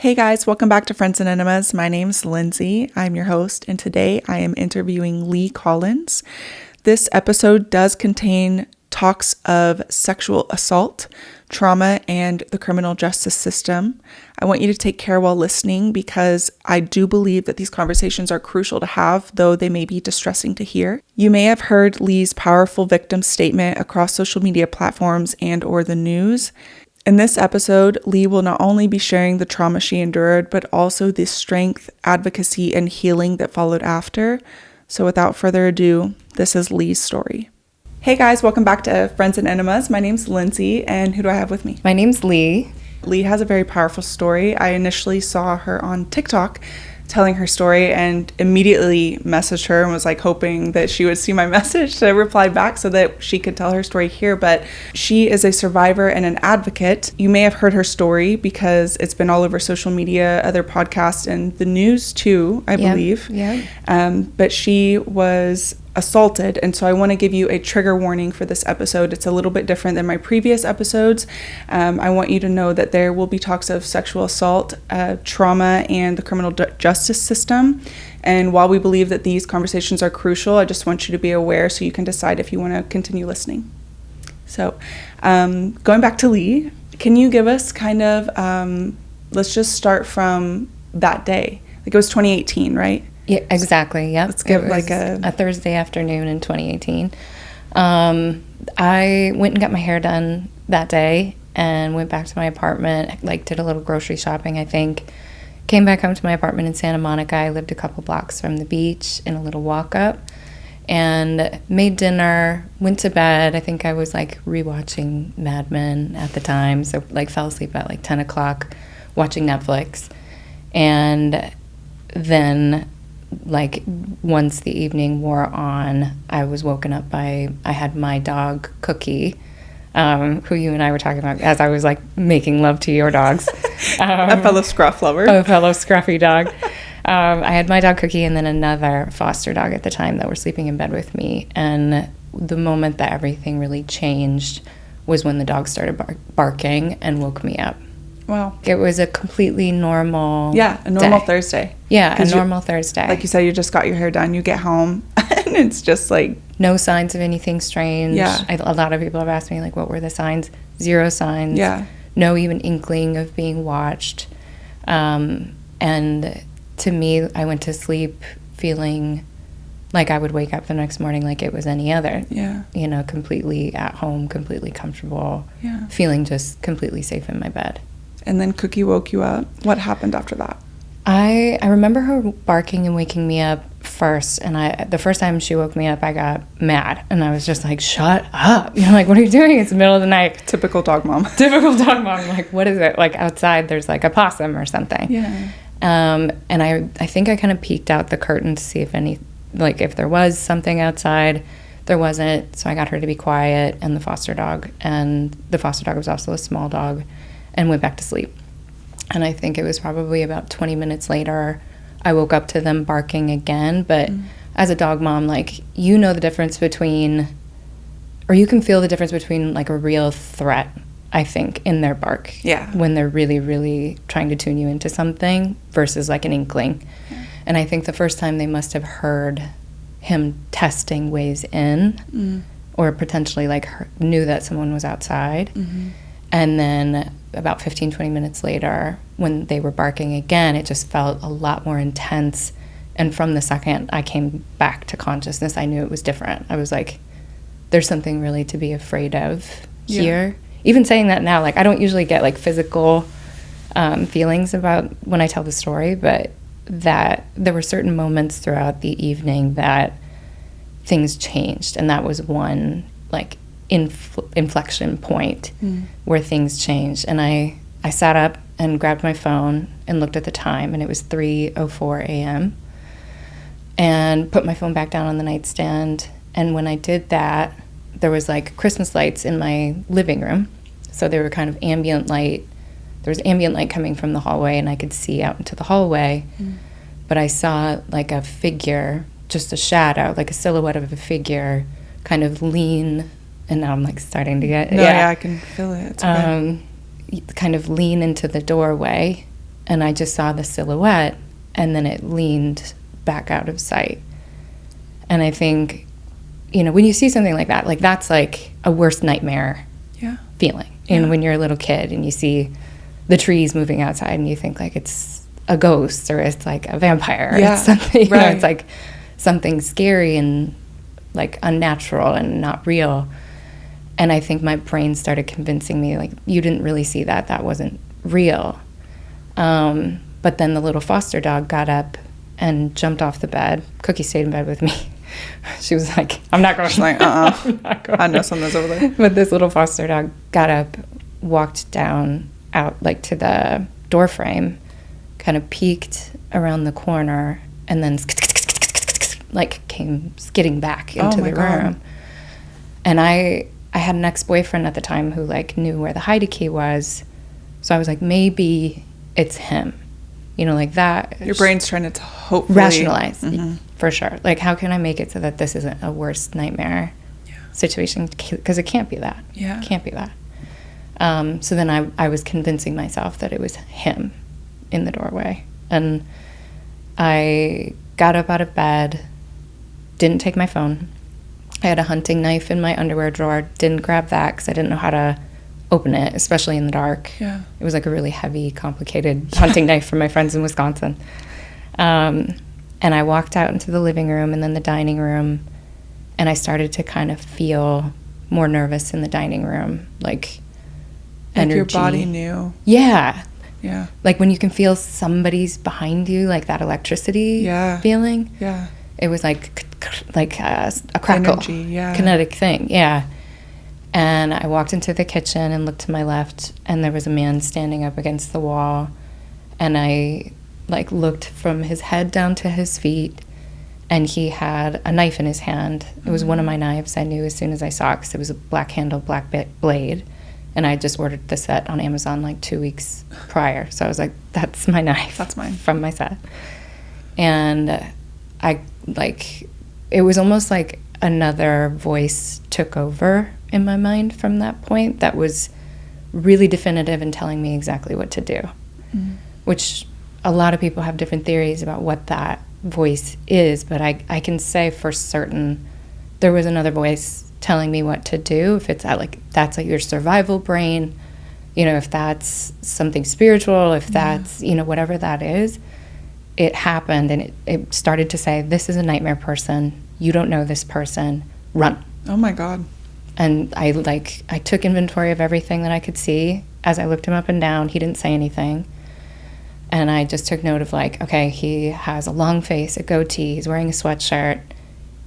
Hey guys, welcome back to Friends and Enemas. My name's Lindsay. I'm your host, and today I am interviewing Leigh Collins. This episode does contain talks of sexual assault, trauma, and the criminal justice system. I want you to take care while listening because I do believe that these conversations are crucial to have, though they may be distressing to hear. You may have heard Leigh's powerful victim statement across social media platforms and or the news. In this episode, Leigh will not only be sharing the trauma she endured, but also the strength, advocacy, and healing that followed after. So without further ado, this is Leigh's story. Hey guys, welcome back to Friends and Enemas. My name's Lindsay, and who do I have with me? My name's Leigh. Leigh has a very powerful story. I initially saw her on TikTok telling her story and immediately messaged her and was like hoping that she would see my message to reply back so that she could tell her story here. But she is a survivor and an advocate. You may have heard her story because it's been all over social media, other podcasts, and the news too, I believe. Yeah. But she was assaulted, and so I want to give you a trigger warning for this episode. It's a little bit different than my previous episodes. I want you to know that there will be talks of sexual assault, trauma, and the criminal justice system. And while we believe that these conversations are crucial, I just want you to be aware so you can decide if you want to continue listening. So going back to Leigh, can you give us kind of, let's just start from that day. Like it was 2018, right? Yeah, exactly. Yep. Let's give like a Thursday afternoon in 2018. I went and got my hair done that day and went back to my apartment, like did a little grocery shopping, I think. Came back home to my apartment in Santa Monica. I lived a couple blocks from the beach in a little walk up and made dinner, went to bed. I think I was like rewatching Mad Men at the time. So like fell asleep at like 10 o'clock watching Netflix. And then like once the evening wore on, I was woken up by, I had my dog Cookie, who you and I were talking about as I was like making love to your dogs. A fellow scruff lover. A fellow scruffy dog. I had my dog Cookie and then another foster dog at the time that were sleeping in bed with me. And the moment that everything really changed was when the dog started barking and woke me up. Wow. It was a completely normal a normal day. Thursday. Yeah, a normal Thursday. Like you said, you just got your hair done, you get home, and it's just like... No signs of anything strange. Yeah. A lot of people have asked me, like, what were the signs? Zero signs. Yeah. No even inkling of being watched. And to me, I went to sleep feeling like I would wake up the next morning like it was any other. Yeah. You know, completely at home, completely comfortable. Yeah. Feeling just completely safe in my bed. And then Cookie woke you up. What happened after that? I remember her barking and waking me up first, and the first time she woke me up, I got mad, and I was just like, shut up. You know, like, what are you doing? It's the middle of the night. Typical dog mom. Typical dog mom. Like, what is it? Like, outside there's like a possum or something. Yeah. And I think I kind of peeked out the curtain to see if there was something outside. There wasn't, so I got her to be quiet, and the foster dog was also a small dog, and went back to sleep. And I think it was probably about 20 minutes later, I woke up to them barking again. But as a dog mom, like, you know the difference between, or you can feel the difference between like a real threat, I think, in their bark. Yeah. When they're really, really trying to tune you into something versus like an inkling. Yeah. And I think the first time they must have heard him testing ways in or potentially like knew that someone was outside. Mm-hmm. And then about 15, 20 minutes later, when they were barking again, it just felt a lot more intense. And from the second I came back to consciousness, I knew it was different. I was like, there's something really to be afraid of here. Even saying that now, like, I don't usually get like physical feelings about when I tell the story, but that there were certain moments throughout the evening that things changed. And that was one like inflection point where things changed. And I sat up and grabbed my phone and looked at the time, and it was 3:04 a.m. and put my phone back down on the nightstand. And when I did that, there was like Christmas lights in my living room, so they were kind of ambient light. There was ambient light coming from the hallway, and I could see out into the hallway. But I saw like a figure, just a shadow, like a silhouette of a figure, kind of lean. And now I'm like starting to get I can feel it. It's okay. Kind of lean into the doorway and I just saw the silhouette, and then it leaned back out of sight. And I think, you know, when you see something like that, like that's like a worst nightmare feeling. And when you're a little kid and you see the trees moving outside and you think like it's a ghost or it's like a vampire, it's something, you know, it's like something scary and like unnatural and not real. And I think my brain started convincing me like, you didn't really see that, that wasn't real. But then the little foster dog got up and jumped off the bed. Cookie stayed in bed with me. She was like, I'm not going. She's like, I know something's over there. But this little foster dog got up, walked down out like to the door frame, kind of peeked around the corner, and then like came skidding back into the room. And I had an ex-boyfriend at the time who like knew where the hide key was. So I was like, maybe it's him. You know, like that. Your brain's trying to hopefully rationalize, for sure. Like, how can I make it so that this isn't a worst nightmare situation? Because it can't be that. It can't be that. So then I was convincing myself that it was him in the doorway. And I got up out of bed, didn't take my phone. I had a hunting knife in my underwear drawer, didn't grab that because I didn't know how to open it, especially in the dark. It was like a really heavy, complicated hunting knife from my friends in Wisconsin. And I walked out into the living room and then the dining room, and I started to kind of feel more nervous in the dining room, like energy. Your body knew. Yeah. Like when you can feel somebody's behind you, like that electricity feeling. It was like a crackle, energy, kinetic thing. And I walked into the kitchen and looked to my left, and there was a man standing up against the wall. And I like looked from his head down to his feet, and he had a knife in his hand. It was one of my knives. I knew as soon as I saw it because it was a black handle, black blade. And I just ordered the set on Amazon like 2 weeks prior. So I was like, that's my knife. That's mine. From my set. And I like, it was almost like another voice took over in my mind from that point that was really definitive in telling me exactly what to do, which a lot of people have different theories about what that voice is, but I can say for certain there was another voice telling me what to do. If it's like that's like your survival brain, you know, if that's something spiritual, if that's, you know, whatever that is, it happened and it started to say, this is a nightmare person. You don't know this person. Run. Oh my God. And I took inventory of everything that I could see. As I looked him up and down, he didn't say anything. And I just took note of like, okay, he has a long face, a goatee, he's wearing a sweatshirt,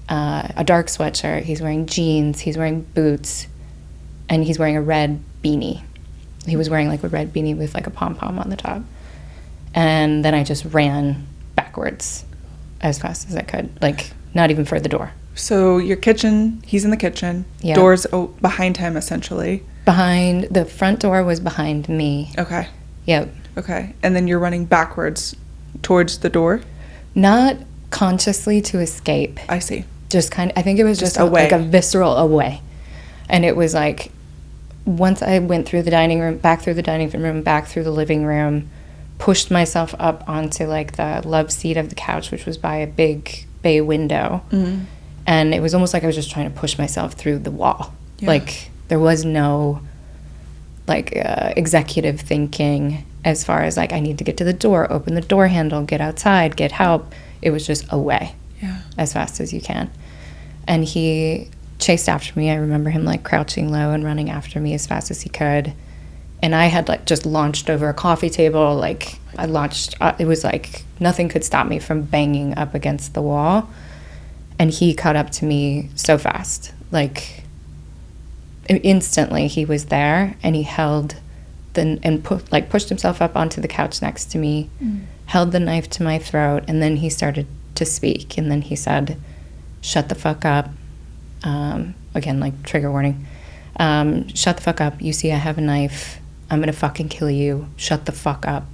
a dark sweatshirt, he's wearing jeans, he's wearing boots, and he's wearing a red beanie. He was wearing like a red beanie with like a pom-pom on the top. And then I just ran backwards as fast as I could, like not even for the door. So your kitchen, he's in the kitchen, doors behind him essentially. Behind, the front door was behind me. Okay. Yep. Okay. And then you're running backwards towards the door? Not consciously to escape. I see. Just kind of, I think it was just away. Like a visceral away. And it was like, once I went through the dining room, back through the dining room, back through the living room, pushed myself up onto like the love seat of the couch, which was by a big bay window. And it was almost like I was just trying to push myself through the wall. Like there was no like executive thinking as far as like I need to get to the door, open the door handle, get outside, get help. It was just away as fast as you can. And he chased after me. I remember him like crouching low and running after me as fast as he could. And I had like just launched over a coffee table. Like I launched, it was like nothing could stop me from banging up against the wall. And he caught up to me so fast, like instantly he was there, and he held pushed himself up onto the couch next to me, held the knife to my throat, and then he started to speak. And then he said, "Shut the fuck up." Again, like trigger warning. "Shut the fuck up. You see I have a knife. I'm gonna fucking kill you. Shut the fuck up."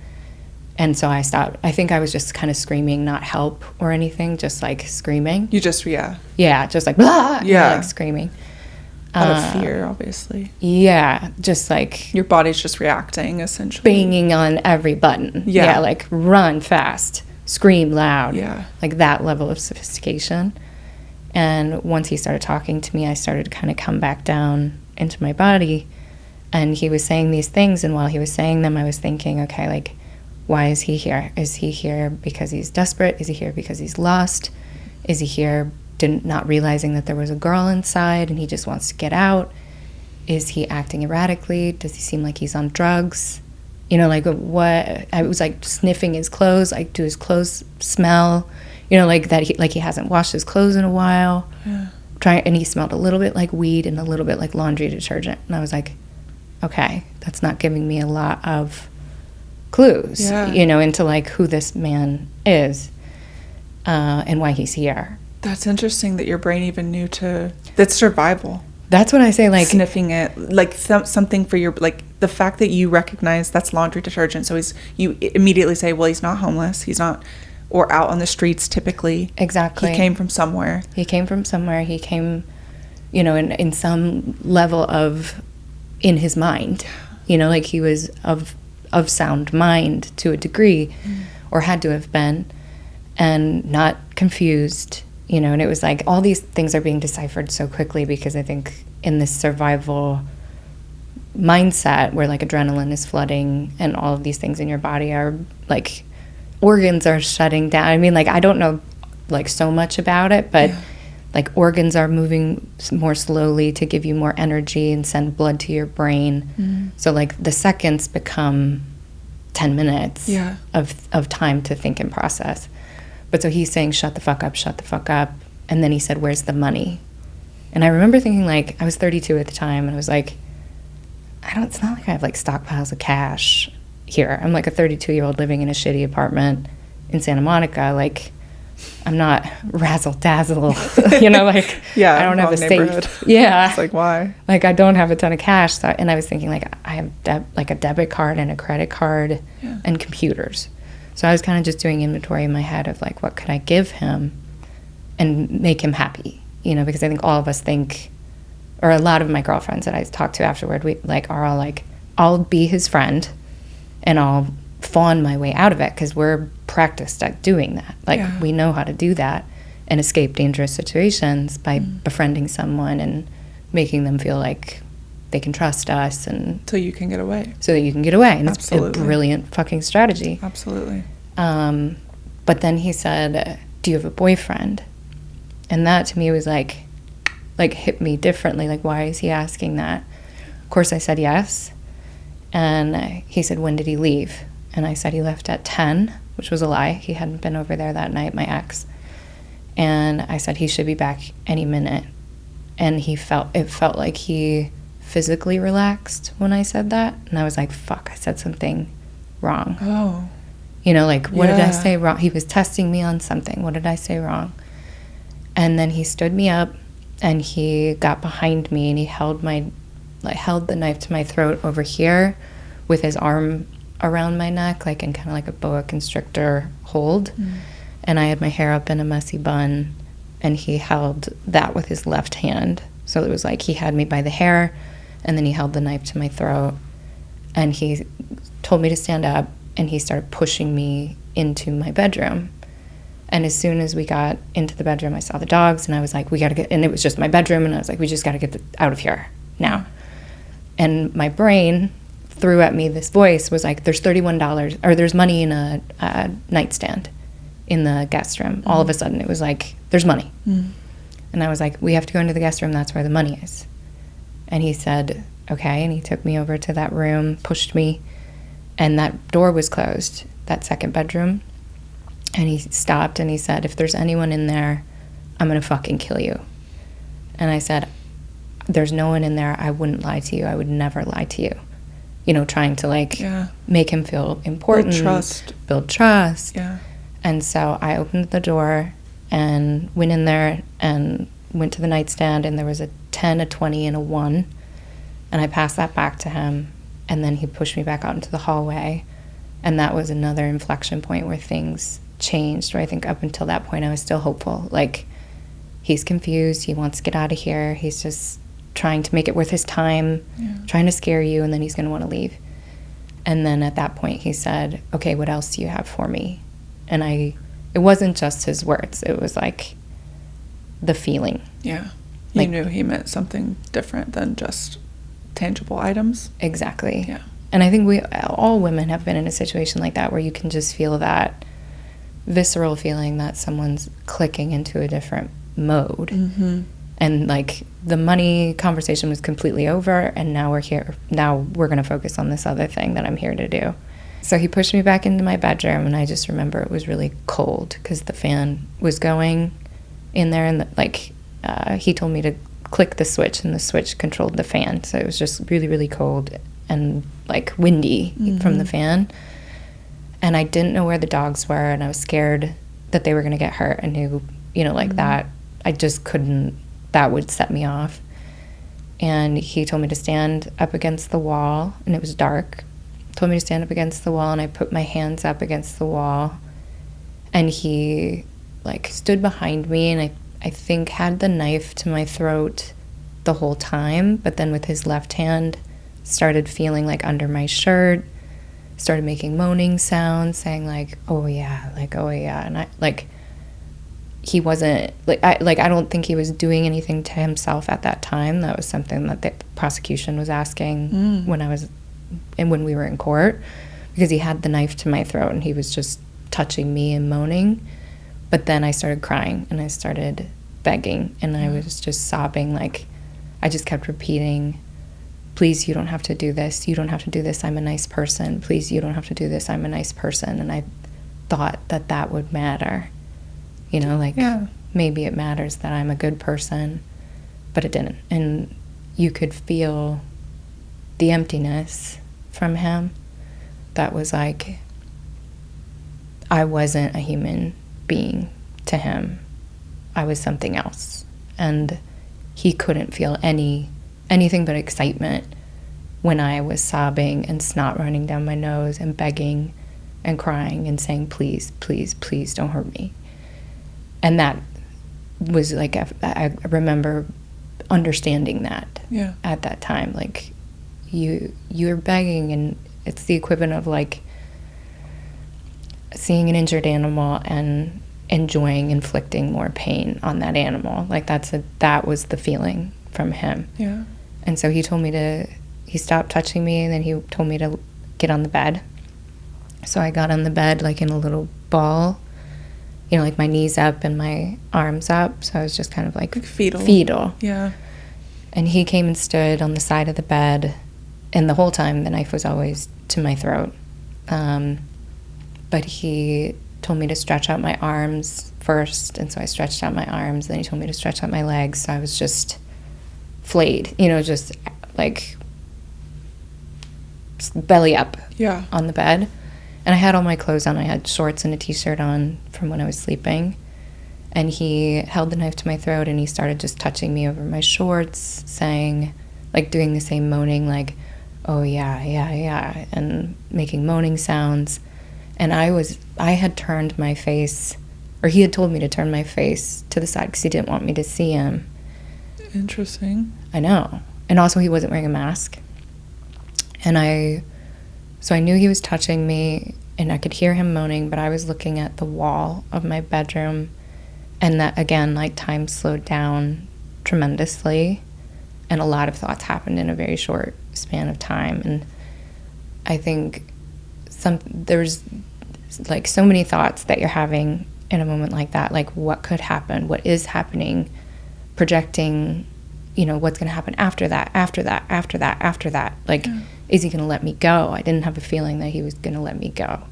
And so I stopped. I think I was just kind of screaming, not help or anything, just like screaming. You just, Yeah, just like, blah, like screaming. Out of fear, obviously. Yeah, just like your body's just reacting, essentially. Banging on every button. Yeah, like run fast, scream loud. Yeah. Like that level of sophistication. And once he started talking to me, I started to kind of come back down into my body. And he was saying these things, and while he was saying them, I was thinking, okay, like, why is he here? Is he here because he's desperate? Is he here because he's lost? Is he here not realizing that there was a girl inside and he just wants to get out? Is he acting erratically? Does he seem like he's on drugs? You know, like what? I was like sniffing his clothes. Like, do his clothes smell? You know, like that. He hasn't washed his clothes in a while. Yeah. And he smelled a little bit like weed and a little bit like laundry detergent. And I was like, okay, that's not giving me a lot of clues, you know, into like who this man is and why he's here. That's interesting that your brain even knew that's survival. That's what I say, like sniffing it, like something for your, like the fact that you recognize that's laundry detergent. So you immediately say, well, he's not homeless. He's not, or out on the streets typically. Exactly. He came from somewhere. He came, you know, in some level of, in his mind, you know, like he was of sound mind to a degree, or had to have been, and not confused, you know. And it was like all these things are being deciphered so quickly because I think in this survival mindset where like adrenaline is flooding and all of these things in your body are like organs are shutting down. I mean, like I don't know like so much about it, but like organs are moving more slowly to give you more energy and send blood to your brain. So like the seconds become 10 minutes of time to think and process. But so he's saying, shut the fuck up. And then he said, where's the money? And I remember thinking, like, I was 32 at the time, and I was like, it's not like I have like stockpiles of cash here. I'm like a 32-year-old living in a shitty apartment in Santa Monica. Like, I'm not razzle-dazzle, you know, like, I don't have a safe. Yeah. It's like, why? Like, I don't have a ton of cash. So, and I was thinking, like, I have like a debit card and a credit card and computers. So I was kind of just doing inventory in my head of, like, what could I give him and make him happy, you know, because I think all of us think, or a lot of my girlfriends that I talked to afterward, we, like, are all like, I'll be his friend and I'll fawn my way out of it because we're practiced at doing that. Like, we know how to do that and escape dangerous situations by befriending someone and making them feel like they can trust us, and so you can get away. And it's a brilliant fucking strategy. Absolutely. But then he said, do you have a boyfriend? And that to me was like hit me differently. Like, why is he asking that? Of course I said yes. And he said, when did he leave? And I said he left at 10, which was a lie. He hadn't been over there that night, my ex. And I said he should be back any minute. And it felt like he physically relaxed when I said that. And I was like, fuck, I said something wrong. Oh. You know, like, what did I say wrong? He was testing me on something. What did I say wrong? And then he stood me up and he got behind me and he held the knife to my throat over here with his arm around my neck, like in kind of like a boa constrictor hold. And I had my hair up in a messy bun, and he held that with his left hand. So it was like he had me by the hair, and then he held the knife to my throat, and he told me to stand up, and he started pushing me into my bedroom. And as soon as we got into the bedroom, I saw the dogs, and I was like, we gotta get, and it was just my bedroom, and I was like, we just gotta get out of here now. And my brain threw at me this voice, was like, there's $31, or there's money in a nightstand in the guest room. All of a sudden, it was like, there's money. And I was like, we have to go into the guest room, that's where the money is. And he said, okay, and he took me over to that room, pushed me, and that door was closed, that second bedroom. And he stopped and he said, if there's anyone in there, I'm gonna fucking kill you. And I said, there's no one in there, I wouldn't lie to you, I would never lie to you. You know, trying to like make him feel important. Build trust. Yeah. And so I opened the door and went in there and went to the nightstand, and there was a 10, a 20, and a 1. And I passed that back to him, and then he pushed me back out into the hallway. And that was another inflection point where things changed, where I think up until that point I was still hopeful. Like, he's confused, he wants to get out of here, he's just trying to make it worth his time, trying to scare you, and then he's going to want to leave. And then at that point he said, okay, what else do you have for me? And it wasn't just his words. It was like the feeling. Yeah. You knew he meant something different than just tangible items. Exactly. Yeah. And I think all women have been in a situation like that where you can just feel that visceral feeling that someone's clicking into a different mode. Mm-hmm. And like the money conversation was completely over, and now we're here. Now we're going to focus on this other thing that I'm here to do. So he pushed me back into my bedroom, and I just remember it was really cold because the fan was going in there, and he told me to click the switch, and the switch controlled the fan. So it was just really, really cold and like windy from the fan. And I didn't know where the dogs were, and I was scared that they were going to get hurt. I knew, that I just couldn't, that would set me off. And he told me to stand up against the wall, and it was dark. Told me to stand up against the wall, and I put my hands up against the wall. And he stood behind me, and I think had the knife to my throat the whole time, but then with his left hand started feeling under my shirt, started making moaning sounds, saying oh yeah, and I he wasn't I don't think he was doing anything to himself at that time. That was something that the prosecution was asking when we were in court, because he had the knife to my throat and he was just touching me and moaning. But then I started crying and I started begging, and I was just sobbing. I just kept repeating, please, you don't have to do this. You don't have to do this. I'm a nice person. Please, you don't have to do this. I'm a nice person. And I thought that would matter. Maybe it matters that I'm a good person, but it didn't. And you could feel the emptiness from him. That was I wasn't a human being to him. I was something else. And he couldn't feel anything but excitement when I was sobbing and snot running down my nose and begging and crying and saying, please, please, please don't hurt me. And that was I remember understanding that at that time. You're begging, and it's the equivalent of seeing an injured animal and enjoying inflicting more pain on that animal. That was the feeling from him. Yeah. And so he stopped touching me, and then he told me to get on the bed. So I got on the bed in a little ball, my knees up and my arms up. So I was just kind of fetal. Yeah. And he came and stood on the side of the bed, and the whole time the knife was always to my throat. But he told me to stretch out my arms first, and so I stretched out my arms. Then he told me to stretch out my legs, so I was just flayed, just belly up on the bed. And I had all my clothes on. I had shorts and a t-shirt on from when I was sleeping. And he held the knife to my throat, and he started just touching me over my shorts, saying, doing the same moaning, oh yeah, yeah, yeah, and making moaning sounds. And I had turned my face, or he had told me to turn my face to the side because he didn't want me to see him. Interesting. I know. And also he wasn't wearing a mask. And so I knew he was touching me, and I could hear him moaning, but I was looking at the wall of my bedroom, and that, again, time slowed down tremendously, and a lot of thoughts happened in a very short span of time. And I think there's so many thoughts that you're having in a moment like that, what could happen, what is happening, projecting, what's going to happen after that. Is he going to let me go? I didn't have a feeling that he was going to let me go.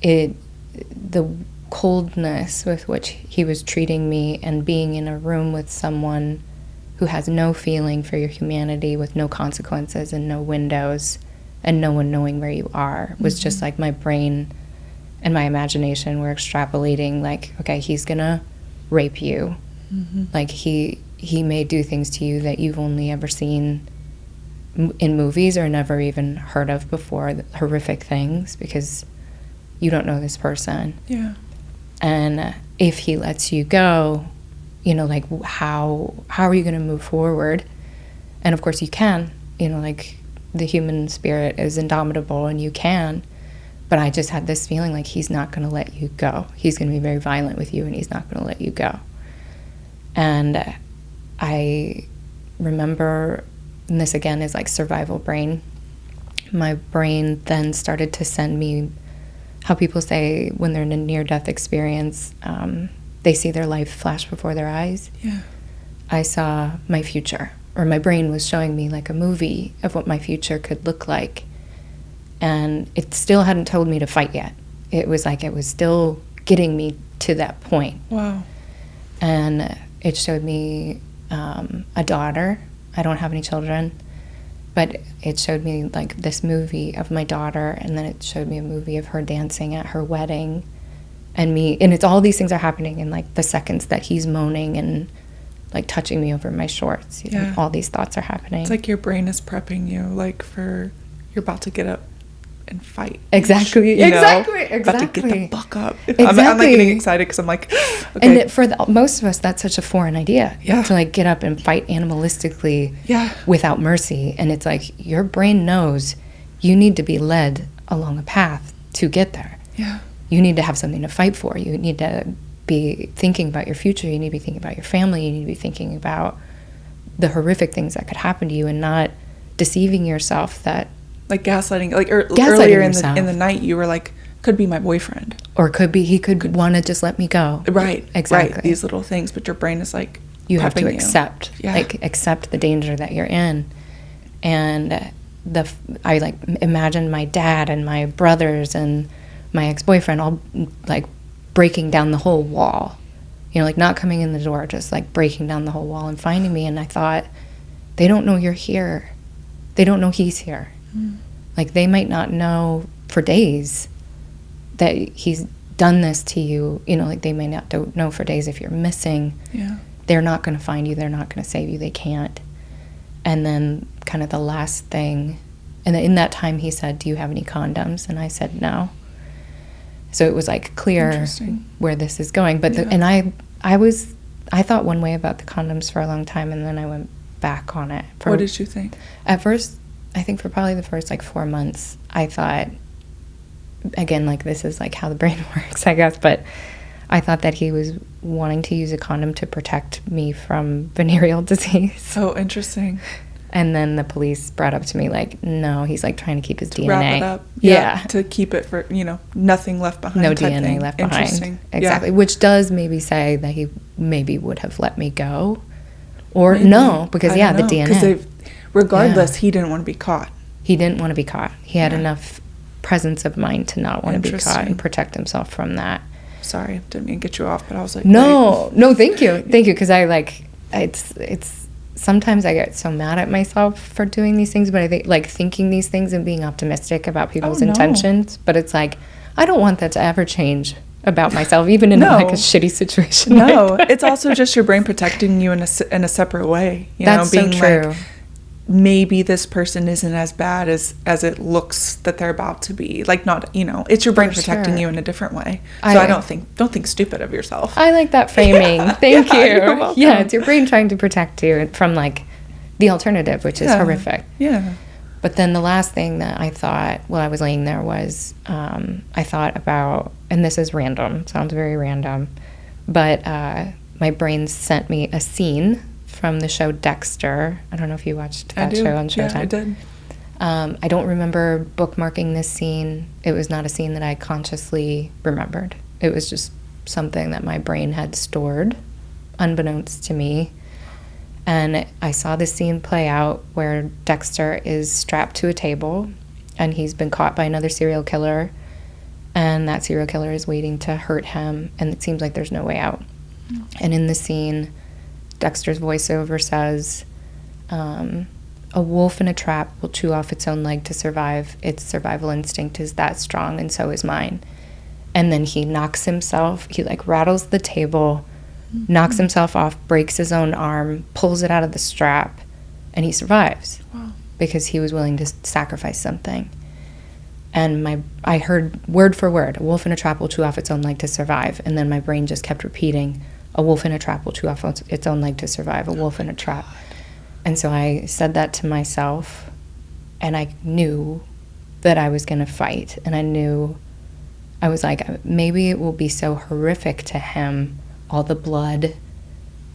The coldness with which he was treating me, and being in a room with someone who has no feeling for your humanity, with no consequences and no windows, and no one knowing where you are, was just my brain and my imagination were extrapolating, okay, he's going to rape you. He may do things to you that you've only ever seen in movies or never even heard of before, horrific things, because you don't know this person. Yeah. And if he lets you go, you know, like how are you going to move forward? And of course you can, you know, like the human spirit is indomitable and you can, but I just had this feeling like he's not going to let you go. He's going to be very violent with you and he's not going to let you go. And I remember, and this again is like survival brain, my brain then started to send me how people say when they're in a near-death experience, they see their life flash before their eyes. Yeah. I saw my future, or my brain was showing me like a movie of what my future could look like. And it still hadn't told me to fight yet. It was like it was still getting me to that point. Wow. And it showed me a daughter. I don't have any children. But it showed me like this movie of my daughter, and then it showed me a movie of her dancing at her wedding, and me, and it's all these things are happening in like the seconds that he's moaning and like touching me over my shorts. You know, all these thoughts are happening. It's like your brain is prepping you, like for you're about to get up and fight. Exactly. About to get the fuck up. Exactly. I'm like getting excited because I'm like, okay. And for most of us, that's such a foreign idea. Yeah. To like get up and fight animalistically. Yeah. Without mercy. And it's like your brain knows you need to be led along a path to get there. Yeah. You need to have something to fight for. You need to be thinking about your future. You need to be thinking about your family. You need to be thinking about the horrific things that could happen to you and not deceiving yourself that. Like gaslighting, like earlier in the night, you were like, could be my boyfriend. Or he could want to just let me go. Right. Exactly. Right. These little things, but your brain is like, you have to accept, accept the danger that you're in. And I like imagined my dad and my brothers and my ex-boyfriend all like breaking down the whole wall, you know, like not coming in the door, just like breaking down the whole wall and finding me. And I thought, they don't know you're here. They don't know he's here. Like they might not know for days that he's done this to you, you know, like they may not don't know for days if you're missing. Yeah. They're not going to find you. They're not going to save you. They can't. And then kind of the last thing, and in that time he said, do you have any condoms? And I said, no. So it was like clear where this is going. But and I thought one way about the condoms for a long time, and then I went back on it. What did you think? At first, I think for probably the first like 4 months, I thought, again, like this is like how the brain works, I guess, but I thought that he was wanting to use a condom to protect me from venereal disease. Oh, interesting. And then the police brought up to me like, no, he's like trying to keep his DNA. Wrap it up. Yeah. To keep it for, you know, nothing left behind. No DNA left behind. Interesting. Exactly. Yeah. Which does maybe say that he maybe would have let me go. Or maybe. No, because the DNA. Because regardless, he didn't want to be caught. He didn't want to be caught. He had enough presence of mind to not want to be caught and protect himself from that. Sorry, didn't mean to get you off, but I was like, no, thank you, because I like it's. Sometimes I get so mad at myself for doing these things, but I think like thinking these things and being optimistic about people's intentions. But it's like I don't want that to ever change about myself, even in like a shitty situation. No, it's also just your brain protecting you in a separate way. That's being so true. Like, maybe this person isn't as bad as it looks that they're about to be. Like, not, it's your brain protecting you in a different way. So I don't think stupid of yourself. I like that framing. Yeah. Thank you. You're welcome. Yeah, it's your brain trying to protect you from like the alternative, which is horrific. Yeah. But then the last thing that I thought while I was laying there was I thought about, and this is random, sounds very random, but my brain sent me a scene from the show Dexter. I don't know if you watched that show on Showtime. Yeah, I did. I don't remember bookmarking this scene. It was not a scene that I consciously remembered. It was just something that my brain had stored, unbeknownst to me. And I saw this scene play out where Dexter is strapped to a table and he's been caught by another serial killer, and that serial killer is waiting to hurt him, and it seems like there's no way out. And in the scene, Dexter's voiceover says, a wolf in a trap will chew off its own leg to survive. Its survival instinct is that strong, and so is mine. And then he knocks himself, he like rattles the table, knocks himself off, breaks his own arm, pulls it out of the strap, and he survives. Wow. Because he was willing to sacrifice something. And I heard word for word, a wolf in a trap will chew off its own leg to survive. And then my brain just kept repeating, a wolf in a trap will chew off its own leg to survive. A wolf in a trap. And so I said that to myself, and I knew that I was going to fight. And I was like, maybe it will be so horrific to him, all the blood,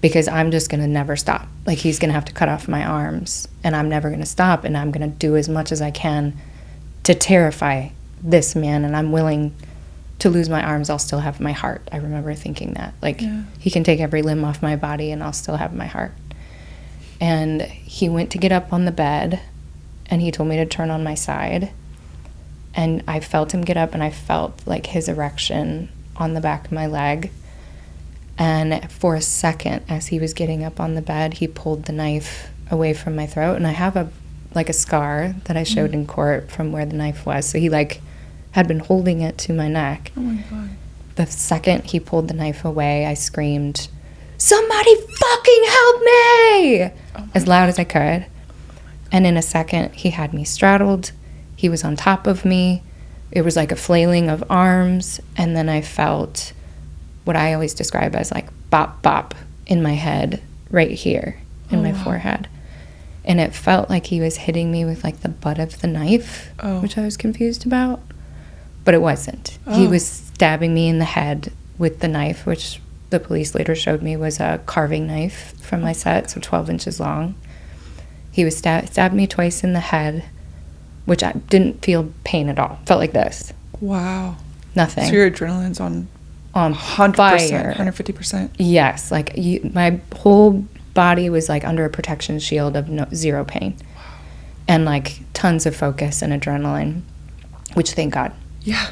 because I'm just going to never stop. Like, he's going to have to cut off my arms, and I'm never going to stop, and I'm going to do as much as I can to terrify this man, and I'm willing to lose my arms. I'll still have my heart. I remember thinking that. Like, he can take every limb off my body, and I'll still have my heart. And he went to get up on the bed, and he told me to turn on my side. And I felt him get up, and I felt like his erection on the back of my leg. And for a second, as he was getting up on the bed, he pulled the knife away from my throat. And I have a scar that I showed in court from where the knife was. So he had been holding it to my neck. Oh my God. The second he pulled the knife away, I screamed, "Somebody fucking help me!" As loud as I could. And in a second, he had me straddled. He was on top of me. It was like a flailing of arms. And then I felt what I always describe as like bop, bop in my head right here in my forehead. And it felt like he was hitting me with like the butt of the knife, which I was confused about. But it wasn't. He was stabbing me in the head with the knife, which the police later showed me was a carving knife from my set, so 12 inches long. He was stabbed me twice in the head, which I didn't feel pain at all. Felt like this. Wow. Nothing. So your adrenaline's on 100%, fire. 150%. Yes, like my whole body was like under a protection shield of zero pain. Wow. And like tons of focus and adrenaline, which thank God. Yeah.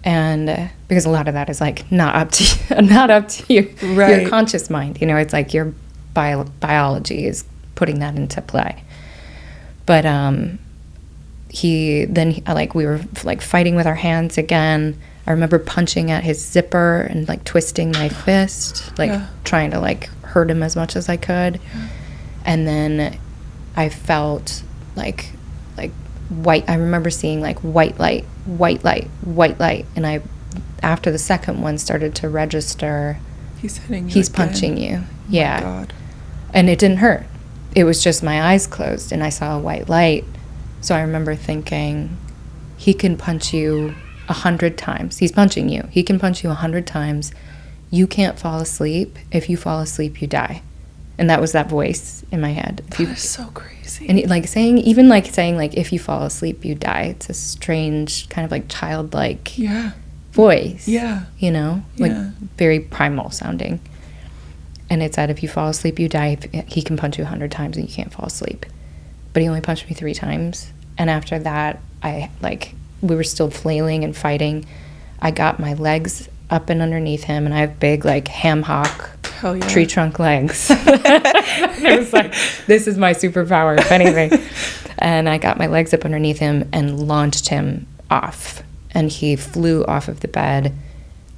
And because a lot of that is like not up to you, right. Your conscious mind. You know, it's like your biology is putting that into play. But we were like fighting with our hands again. I remember punching at his zipper and like twisting my fist, like trying to like hurt him as much as I could. Yeah. And then I felt like white. I remember seeing like white light. And after the second one started to register, he's hitting you. He's again. Punching you. Oh yeah. My God. And it didn't hurt. It was just my eyes closed and I saw a white light. So I remember thinking, he can punch you 100 times. He's punching you. He can punch you 100 times. You can't fall asleep. If you fall asleep, you die. And that was that voice in my head. That is so crazy. And saying, if you fall asleep, you die. It's a strange kind of like childlike voice. Yeah. You know, like very primal sounding. And it said, if you fall asleep, you die. He can punch you 100 times and you can't fall asleep. But he only punched me 3 times. And after that, we were still flailing and fighting. I got my legs up and underneath him, and I have big, like, ham hock, tree trunk legs. It was like, this is my superpower, if anything. And I got my legs up underneath him and launched him off. And he flew off of the bed,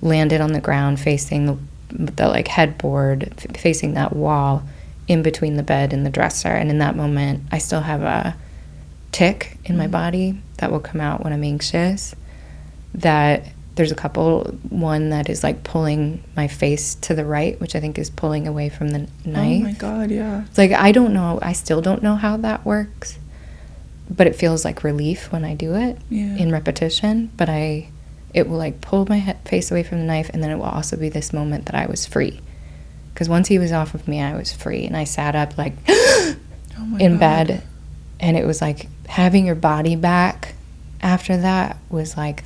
landed on the ground facing the like, headboard, facing that wall in between the bed and the dresser. And in that moment, I still have a tick in my body that will come out when I'm anxious, that there's one that is like pulling my face to the right, which I think is pulling away from the knife. Oh my God, yeah. It's like, I don't know, I still don't know how that works, but it feels like relief when I do it in repetition. But it will like pull my face away from the knife, and then it will also be this moment that I was free. Because once he was off of me, I was free, and I sat up like in bed, and it was like having your body back after that was like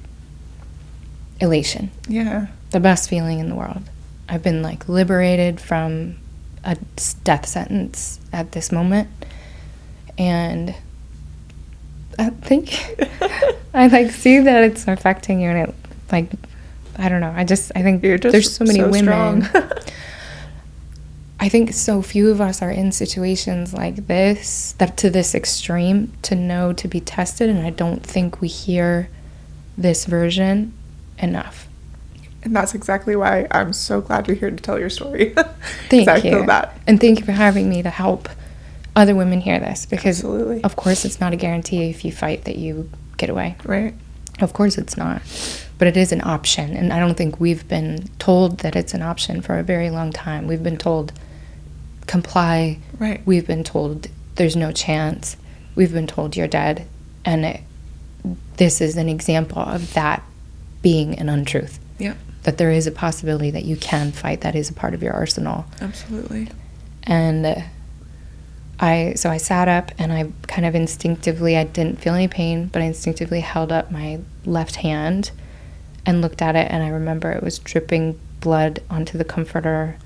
elation. Yeah. The best feeling in the world. I've been like liberated from a death sentence at this moment, and I think I like see that it's affecting you, and it like I don't know. I think there's so many women. I think so few of us are in situations like this, that to this extreme, to be tested, and I don't think we hear this version enough. And that's exactly why I'm so glad you're here to tell your story. Thank you. I feel that. And thank you for having me to help other women hear this, because Absolutely. Of course it's not a guarantee if you fight that you get away. Right. Of course it's not. But it is an option, and I don't think we've been told that it's an option for a very long time. We've been told comply. Right. We've been told there's no chance. We've been told you're dead. And this is an example of that being an untruth. Yeah. That there is a possibility that you can fight. That is a part of your arsenal. Absolutely. And I sat up, and I kind of instinctively, I didn't feel any pain, but I instinctively held up my left hand and looked at it, and I remember it was dripping blood onto the comforter,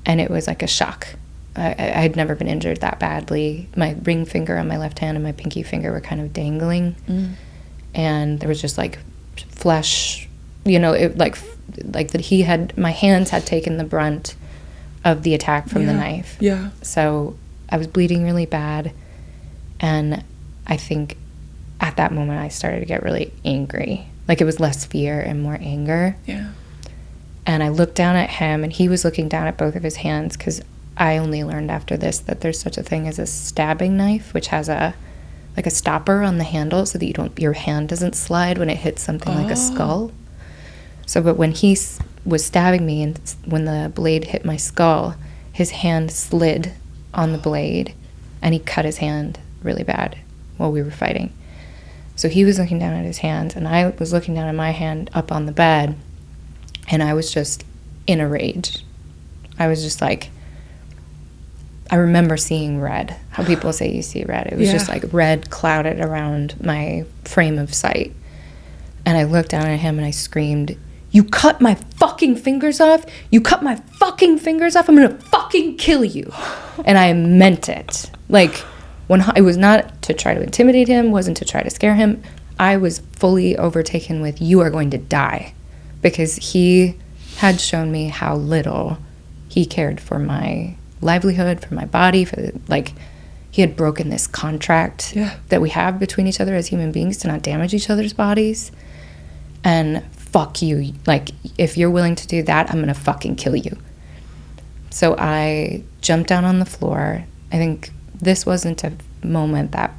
and it was like a shock. I had never been injured that badly. My ring finger on my left hand and my pinky finger were kind of dangling, and there was just like flesh, you know, it like that he had, my hands had taken the brunt of the attack from the knife. Yeah. So I was bleeding really bad, and I think at that moment I started to get really angry. Like, it was less fear and more anger. Yeah. And I looked down at him, and he was looking down at both of his hands, because I only learned after this that there's such a thing as a stabbing knife, which has a stopper on the handle so that your hand doesn't slide when it hits something like a skull. So, but when he was stabbing me, and when the blade hit my skull, his hand slid on the blade, and he cut his hand really bad while we were fighting. So he was looking down at his hands, and I was looking down at my hand up on the bed, and I was just in a rage. I was just like, I remember seeing red, how people say you see red. It was just like red clouded around my frame of sight. And I looked down at him and I screamed, "You cut my fucking fingers off? You cut my fucking fingers off? I'm gonna fucking kill you." And I meant it. Like, it was not to try to intimidate him, wasn't to try to scare him. I was fully overtaken with, you are going to die. Because he had shown me how little he cared for my livelihood, for my body, he had broken this contract that we have between each other as human beings to not damage each other's bodies. And fuck you. Like, if you're willing to do that, I'm gonna fucking kill you. So I jumped down on the floor. I think this wasn't a moment that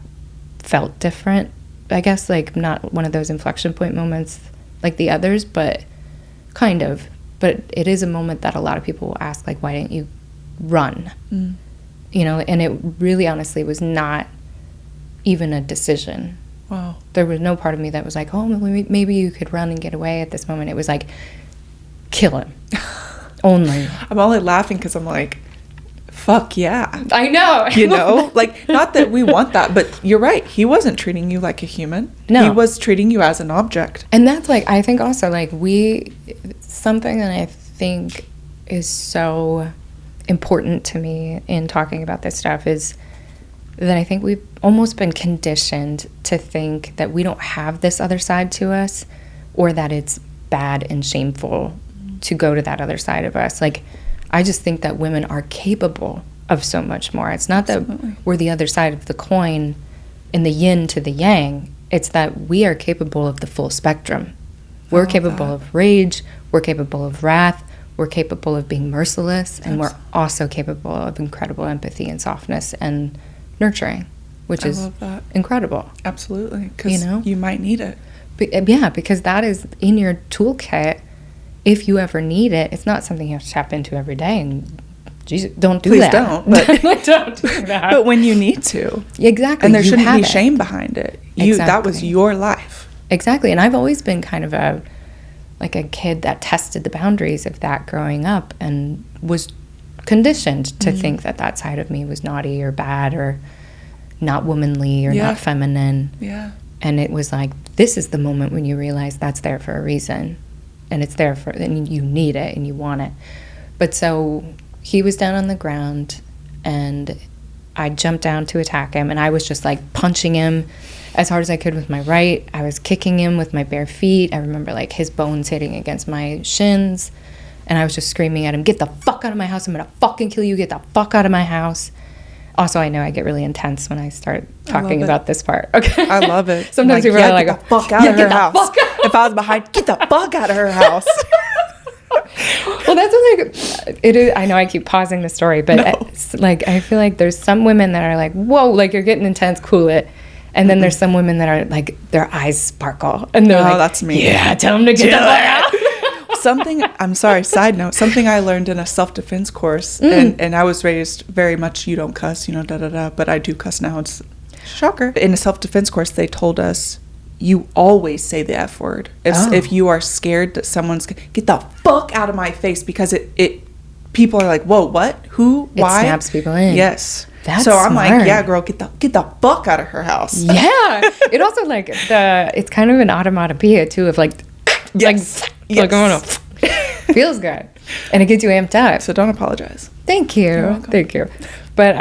felt different. I guess, like, not one of those inflection point moments like the others, but kind of. But it is a moment that a lot of people will ask, like, why didn't you run? You know, and it really honestly was not even a decision. Wow. There was no part of me that was like, oh, maybe you could run and get away at this moment. It was like, kill him. Only. I'm only laughing because I'm like, fuck yeah. I know. You know? Like, not that we want that, but you're right. He wasn't treating you like a human. No. He was treating you as an object. And that's, like, I think also, like, something that I think is so important to me in talking about this stuff is that I think we've almost been conditioned to think that we don't have this other side to us, or that it's bad and shameful to go to that other side of us. Like, I just think that women are capable of so much more. It's not that we're the other side of the coin in the yin to the yang. It's that we are capable of the full spectrum. We're capable of rage. We're capable of wrath. We're capable of being merciless. And we're also capable of incredible empathy and softness and nurturing, which is incredible. Absolutely. Because you might need it. Yeah, because that is in your toolkit. If you ever need it, it's not something you have to tap into every day. And Jesus, don't do that. Please don't. But don't do that. But when you need to. Exactly. And there shouldn't be shame behind it. That was your life. Exactly. And I've always been kind of a kid that tested the boundaries of that growing up, and was conditioned to think that side of me was naughty or bad or not womanly or not feminine. Yeah. And it was like, this is the moment when you realize that's there for a reason. And it's there and you need it and you want it. But so he was down on the ground, and I jumped down to attack him, and I was just like punching him as hard as I could with my right. I was kicking him with my bare feet. I remember like his bones hitting against my shins, and I was just screaming at him, "Get the fuck out of my house. I'm gonna fucking kill you. Get the fuck out of my house." Also, I know I get really intense when I start talking about this part. Okay, I love it. Sometimes people are like, "Get the fuck out of her house." If I was behind, get the fuck out of her house. Well, that's like it is. I know I keep pausing the story, but it's like I feel like there's some women that are like, "Whoa, like you're getting intense, cool it," And then there's some women that are like, their eyes sparkle. And they're like, that's me. Yeah, tell them to get the fuck out. Side note, something I learned in a self-defense course, and I was raised very much, you don't cuss, but I do cuss now. It's shocker. In a self-defense course, they told us, you always say the F word. If you are scared that someone's, get the fuck out of my face, because it people are like, whoa, what? Who? Why? It snaps people in. Yes. That's so I'm smart. like, yeah, girl, get the fuck out of her house. Yeah. It also like it's kind of an automatopoeia too of like, yes. Like I want to. Feels good, and it gets you amped up. So don't apologize. Thank you. Thank you. But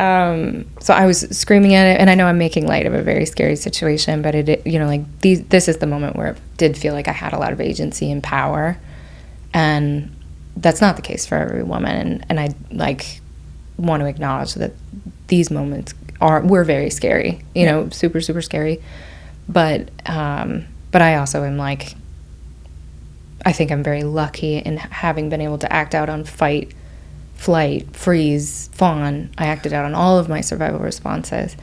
so I was screaming at it, and I know I'm making light of a very scary situation, but it, like this is the moment where it did feel like I had a lot of agency and power, and that's not the case for every woman. And I like want to acknowledge that these moments were very scary, super, super scary. But I also am like, I think I'm very lucky in having been able to act out on fight, flight, freeze, fawn. I acted out on all of my survival responses.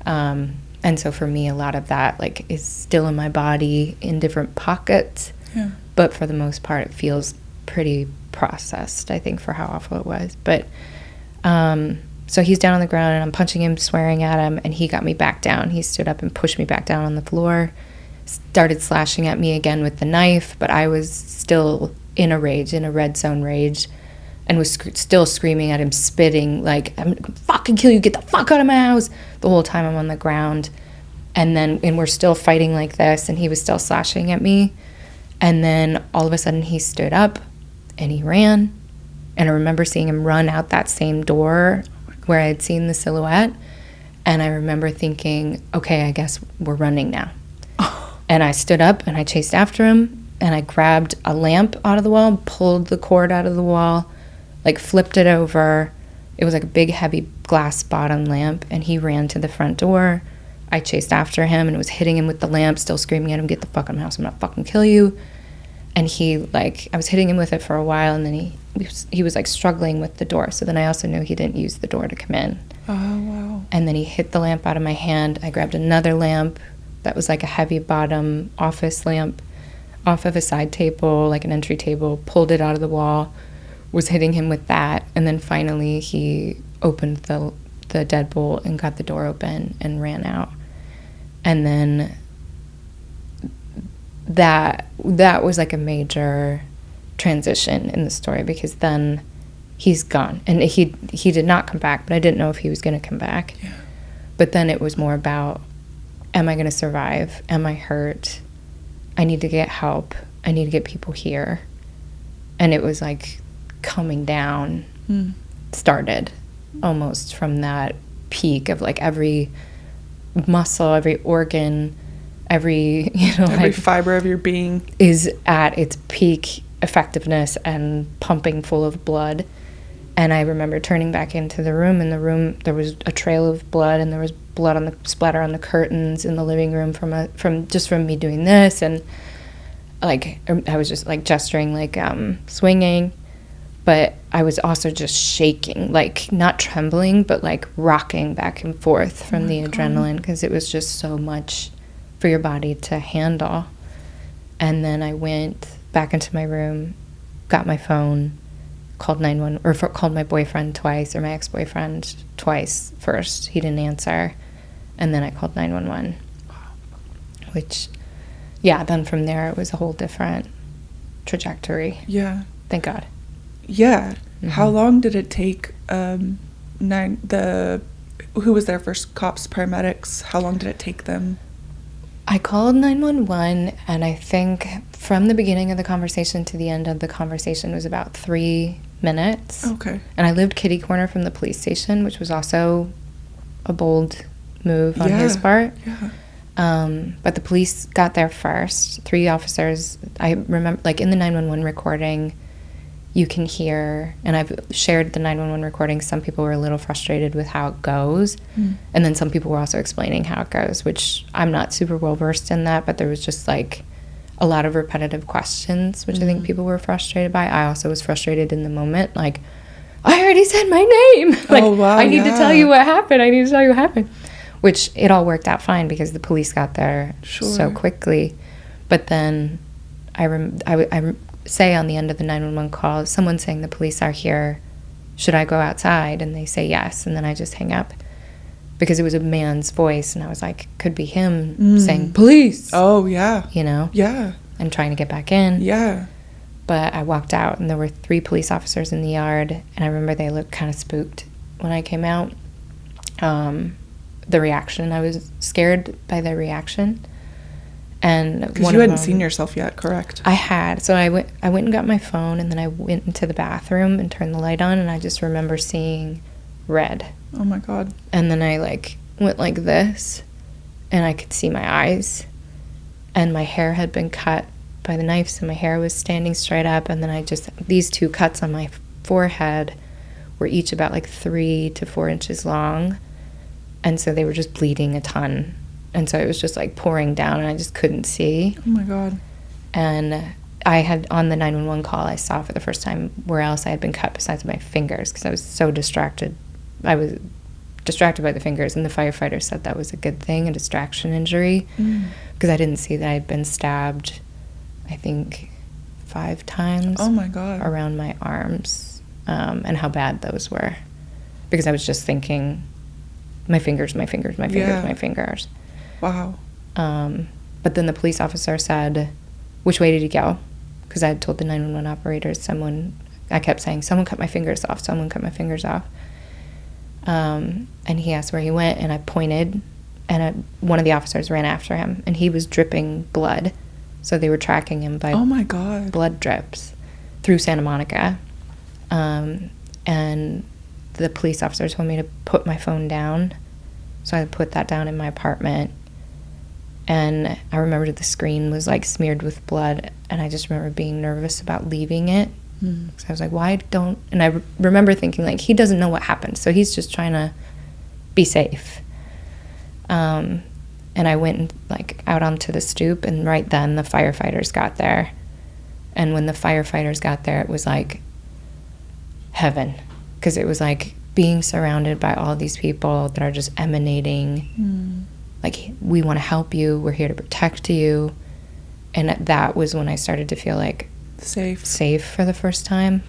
And so for me, a lot of that like is still in my body in different pockets. Yeah. But for the most part, it feels pretty processed, I think, for how awful it was. But so he's down on the ground, and I'm punching him, swearing at him, and he got me back down. He stood up and pushed me back down on the floor, started slashing at me again with the knife, but I was still in a rage, in a red zone rage, and was still screaming at him, spitting, like, I'm gonna fucking kill you, get the fuck out of my house, the whole time I'm on the ground. And we're still fighting like this, and he was still slashing at me. And then all of a sudden he stood up and he ran, and I remember seeing him run out that same door where I had seen the silhouette, and I remember thinking, okay, I guess we're running now. And I stood up and I chased after him, and I grabbed a lamp out of the wall, pulled the cord out of the wall, like flipped it over. It was like a big heavy glass bottom lamp, and he ran to the front door. I chased after him and was hitting him with the lamp, still screaming at him, get the fuck out of my house, I'm gonna fucking kill you. And he I was hitting him with it for a while, and then he was like struggling with the door. So then I also knew he didn't use the door to come in. Oh, wow. And then he hit the lamp out of my hand. I grabbed another lamp that was like a heavy bottom office lamp off of a side table, like an entry table, pulled it out of the wall, was hitting him with that. And then finally he opened the deadbolt and got the door open and ran out. And then that was like a major transition in the story, because then he's gone, and he did not come back, but I didn't know if he was going to come back. Yeah. But then it was more about, am I going to survive? Am I hurt? I need to get help. I need to get people here. And it was like coming down started almost from that peak of like every muscle, every organ, every fiber of your being is at its peak effectiveness and pumping full of blood. And I remember turning back into the room. In the room, there was a trail of blood, and there was blood on the splatter on the curtains in the living room from me doing this, and like I was just like gesturing, like swinging, but I was also just shaking, like not trembling, but like rocking back and forth from the adrenaline, because it was just so much for your body to handle. And then I went back into my room, got my phone, called 911, or called my boyfriend twice, or my ex-boyfriend twice first. He didn't answer. And then I called 911. Which, yeah, then from there it was a whole different trajectory. Yeah. Thank God. Yeah. Mm-hmm. How long did it take who was there first? Cops, paramedics? How long did it take them? I called 911, and I think from the beginning of the conversation to the end of the conversation was about 3 minutes. Okay. And I lived kitty corner from the police station, which was also a bold move on his part. Yeah. But the police got there first. 3 officers. I remember, like, in the 911 recording, you can hear, and I've shared the 911 recording, some people were a little frustrated with how it goes. And then some people were also explaining how it goes, which I'm not super well versed in that, but there was just like a lot of repetitive questions, which I think people were frustrated by. I also was frustrated in the moment, like, I already said my name. Like, I need to tell you what happened. which it all worked out fine because the police got there Sure. so quickly. But then I say on the end of the 911 call, someone saying the police are here, should I go outside? And they say yes, and then I just hang up because it was a man's voice, and I was like, could be him saying police. Oh, yeah. You know? Yeah. And trying to get back in. Yeah. But I walked out, and there were 3 police officers in the yard, and I remember they looked kind of spooked when I came out. The reaction, I was scared by their reaction. And because you hadn't seen yourself yet, correct? I had. So I went and got my phone, and then I went into the bathroom and turned the light on, and I just remember seeing red. Oh my God. And then I went like this, and I could see my eyes, and my hair had been cut by the knife, so my hair was standing straight up, and then these 2 cuts on my forehead were each about 3 to 4 inches long, and so they were just bleeding a ton. And so it was just pouring down, and I just couldn't see. Oh my God. And I had, on the 911 call, I saw for the first time where else I had been cut besides my fingers, because I was so distracted. I was distracted by the fingers, and the firefighter said that was a good thing, a distraction injury, because I didn't see that I had been stabbed, I think, 5 times. Oh my God. Around my arms, and how bad those were. Because I was just thinking, my fingers, my fingers, my fingers, my fingers. Wow. But then the police officer said, which way did he go? Because I had told the 911 operators, I kept saying, someone cut my fingers off, someone cut my fingers off. And he asked where he went, and I pointed, and one of the officers ran after him, and he was dripping blood. So they were tracking him by oh my God. blood drips through Santa Monica. And the police officer told me to put my phone down. So I put that down in my apartment. And I remember the screen was smeared with blood, and I just remember being nervous about leaving it. So I was like, why don't... And I remember thinking, he doesn't know what happened, so he's just trying to be safe. And I went out onto the stoop, and right then the firefighters got there. And when the firefighters got there, it was heaven, because it was being surrounded by all these people that are just emanating, we want to help you, we're here to protect you. And that was when I started to feel safe for the first time.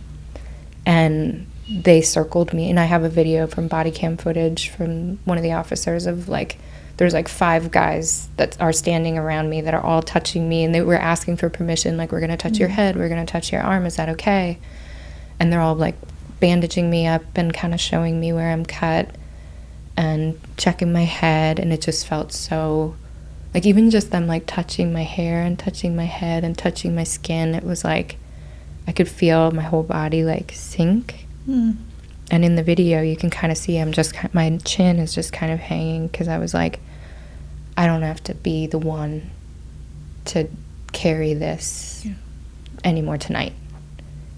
And they circled me, and I have a video from body cam footage from one of the officers of there's 5 guys that are standing around me that are all touching me, and they were asking for permission, we're going to touch your head, we're going to touch your arm, is that okay? And they're all bandaging me up and kind of showing me where I'm cut and checking my head, and it just felt so even just them touching my hair and touching my head and touching my skin, it was I could feel my whole body sink. And in the video you can kind of see my chin is just kind of hanging, because I was I don't have to be the one to carry this anymore tonight.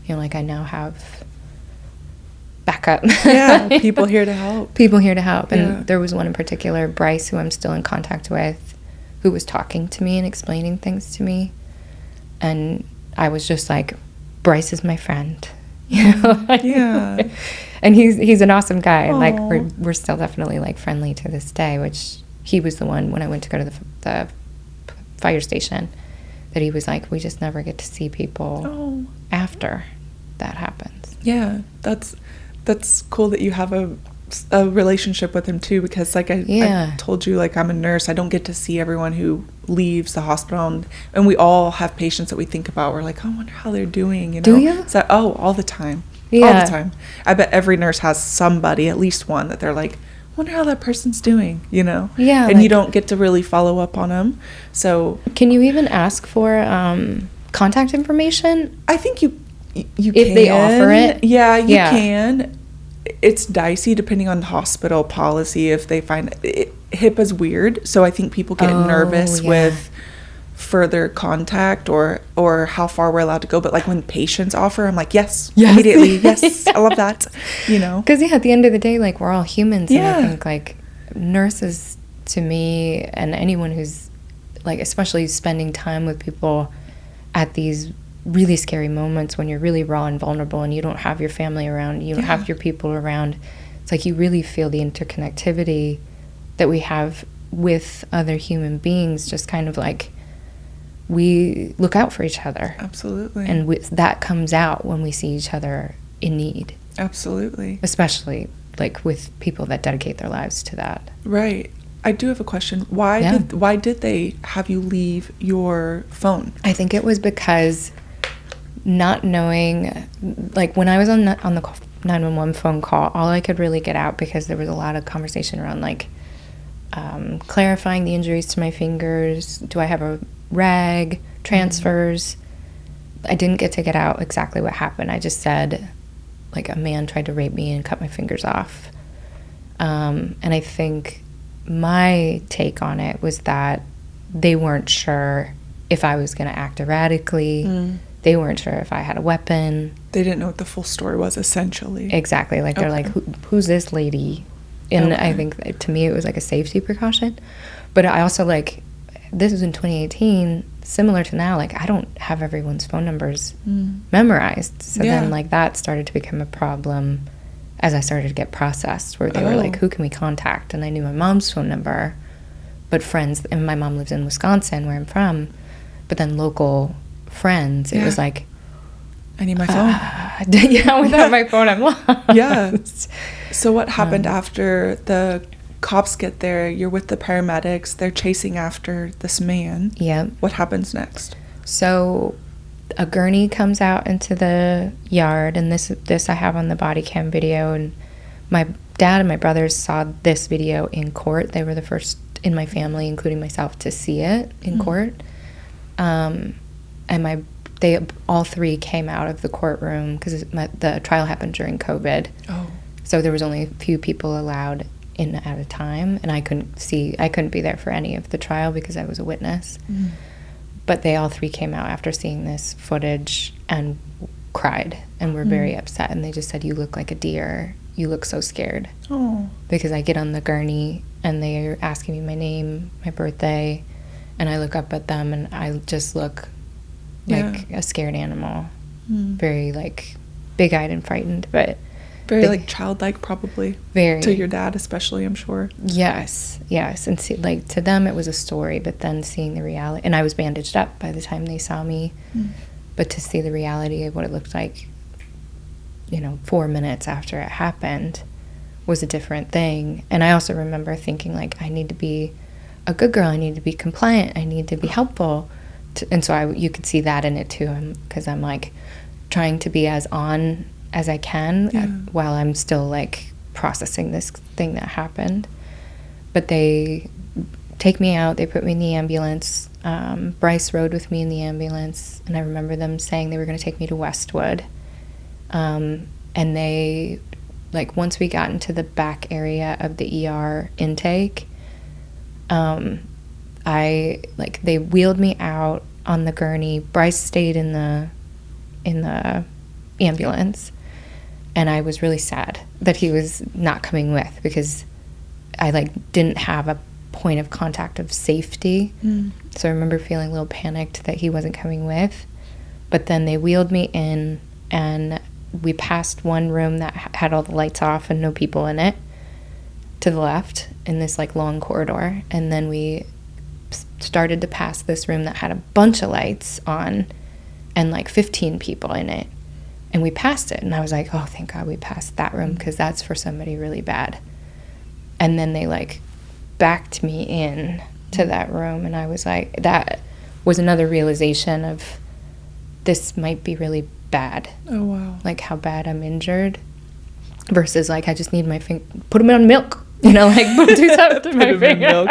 I now have backup. Yeah, people here to help. And there was one in particular, Bryce, who I'm still in contact with, who was talking to me and explaining things to me. And I was just Bryce is my friend. Yeah. And he's an awesome guy. Aww. We're still definitely friendly to this day, which he was the one when I went to go to the fire station that he was we just never get to see people after that happens. Yeah, that's cool that you have a relationship with him too, because I told you, I'm a nurse, I don't get to see everyone who leaves the hospital, and we all have patients that we think about, we're I wonder how they're doing, Do you? So all the time. All the time. I bet every nurse has somebody, at least one, that they're wonder how that person's doing, Yeah. And you don't get to really follow up on them. So can you even ask for contact information? I think you if can. They offer it? Yeah, you can. It's dicey depending on the hospital policy. If they find HIPAA's weird, so I think people get nervous with further contact or how far we're allowed to go. But when patients offer, I'm yes. Immediately, yes, I love that. Because at the end of the day, we're all humans, and I think nurses, to me, and anyone who's especially spending time with people at these really scary moments when you're really raw and vulnerable and you don't have your family around, you don't have your people around, it's you really feel the interconnectivity that we have with other human beings, just kind of like we look out for each other. Absolutely. And that comes out when we see each other in need. Absolutely. Especially like with people that dedicate their lives to that. Right. I do have a question. Why did they have you leave your phone? I think it was because not knowing, like when I was on the 911 phone call, all I could really get out, because there was a lot of conversation around like clarifying the injuries to my fingers. Do I have a rag? Transfers? I didn't get to get out exactly what happened. I just said, like, a man tried to rape me and cut my fingers off. And I think my take on it was that they weren't sure if I was going to act erratically. They weren't sure if I had a weapon. They didn't know what the full story was, essentially. Exactly. Like, they're like, who's this lady? And I think, to me, it was like a safety precaution. But I also, like, this was in 2018, similar to now, like, I don't have everyone's phone numbers memorized. So then, like, that started to become a problem as I started to get processed, where they were like, who can we contact? And I knew my mom's phone number, but friends, and my mom lives in Wisconsin, where I'm from, but then local friends, it was like, I need my phone. Without my phone, I'm lost. So what happened after the cops get there? You're with the paramedics. They're chasing after this man. Yeah. What happens next? So a gurney comes out into the yard, and this I have on the body cam video, and my dad and my brothers saw this video in court. They were the first in my family, including myself, to see it in court. And they all three came out of the courtroom because the trial happened during COVID. So there was only a few people allowed in at a time, and I couldn't be there for any of the trial because I was a witness. But they all three came out after seeing this footage and cried and were very upset, and they just said, "You look like a deer. You look so scared." Because I get on the gurney and they're asking me my name, my birthday, and I look up at them and I just look like a scared animal. Very like big-eyed and frightened, but very like childlike, probably. Very. To your dad especially, I'm sure. Yes. And like to them it was a story, but then seeing the reality, and I was bandaged up by the time they saw me, but to see the reality of what it looked like, 4 minutes after it happened was a different thing. And I also remember thinking, like, I need to be a good girl, I need to be compliant, I need to be helpful. And so you could see that in it too, because I'm like trying to be as on as I can while I'm still like processing this thing that happened. But they take me out, they put me in the ambulance. Bryce rode with me in the ambulance, and I remember them saying they were going to take me to Westwood. And they, like, once we got into the back area of the ER intake, they wheeled me out on the gurney. Bryce stayed in the ambulance, and I was really sad that he was not coming with, because I didn't have a point of contact of safety. So I remember feeling a little panicked that he wasn't coming with. But then they wheeled me in, and we passed one room that had all the lights off and no people in it to the left in this long corridor, and then we started to pass this room that had a bunch of lights on and 15 people in it, and we passed it, and I was like, oh, thank God we passed that room, because that's for somebody really bad. And then they backed me in to that room, and I was like, that was another realization of this might be really bad. Oh wow. How bad I'm injured versus I just need my finger, put them in milk, do something to my finger.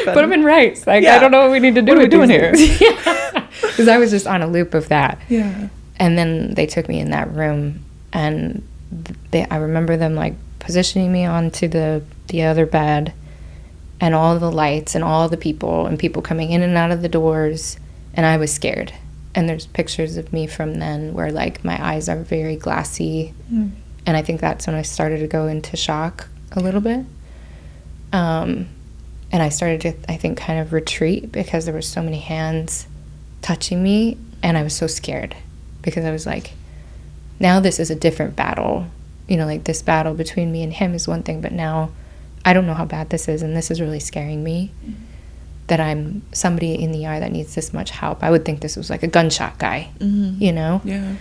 Put them in rice. I don't know what we need to do. What are we doing here? Because I was just on a loop of that. Yeah. And then they took me in that room, and I remember them positioning me onto the other bed, and all the lights and all the people coming in and out of the doors, and I was scared. And there's pictures of me from then where my eyes are very glassy, and I think that's when I started to go into shock a little bit. And I started to, I think, kind of retreat because there were so many hands touching me, and I was so scared because I was like, now this is a different battle. This battle between me and him is one thing, but now I don't know how bad this is, and this is really scaring me, that I'm somebody in the ER that needs this much help. I would think this was like a gunshot guy, you know? Yeah.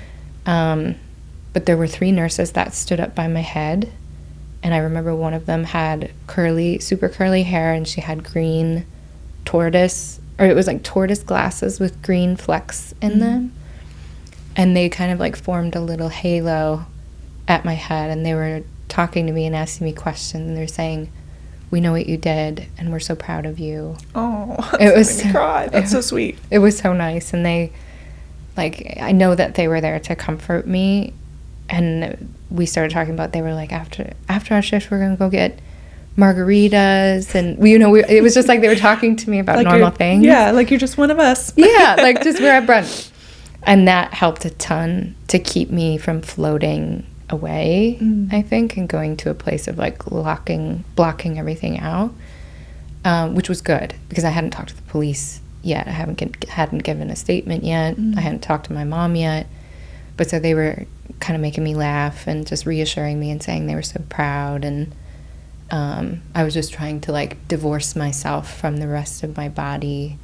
But there were 3 nurses that stood up by my head, and I remember one of them had super curly hair, and she had green tortoise, or it was like tortoise glasses with green flecks in them. And they kind of like formed a little halo at my head, and they were talking to me and asking me questions, and they're saying, "We know what you did, and we're so proud of you." Oh, it was made me cry. That's so sweet. It was so nice, and they, like, I know that they were there to comfort me, and we started talking about, they were like, after our shift, we're gonna go get margaritas, and it was just like they were talking to me about like normal things. Yeah, like you're just one of us. Yeah, like just we're at brunch, and that helped a ton to keep me from floating away, I think, and going to a place of like blocking everything out, which was good because I hadn't talked to the police yet. I hadn't given a statement yet. I hadn't talked to my mom yet, but so they were kind of making me laugh and just reassuring me and saying they were so proud, and I was just trying to like divorce myself from the rest of my body,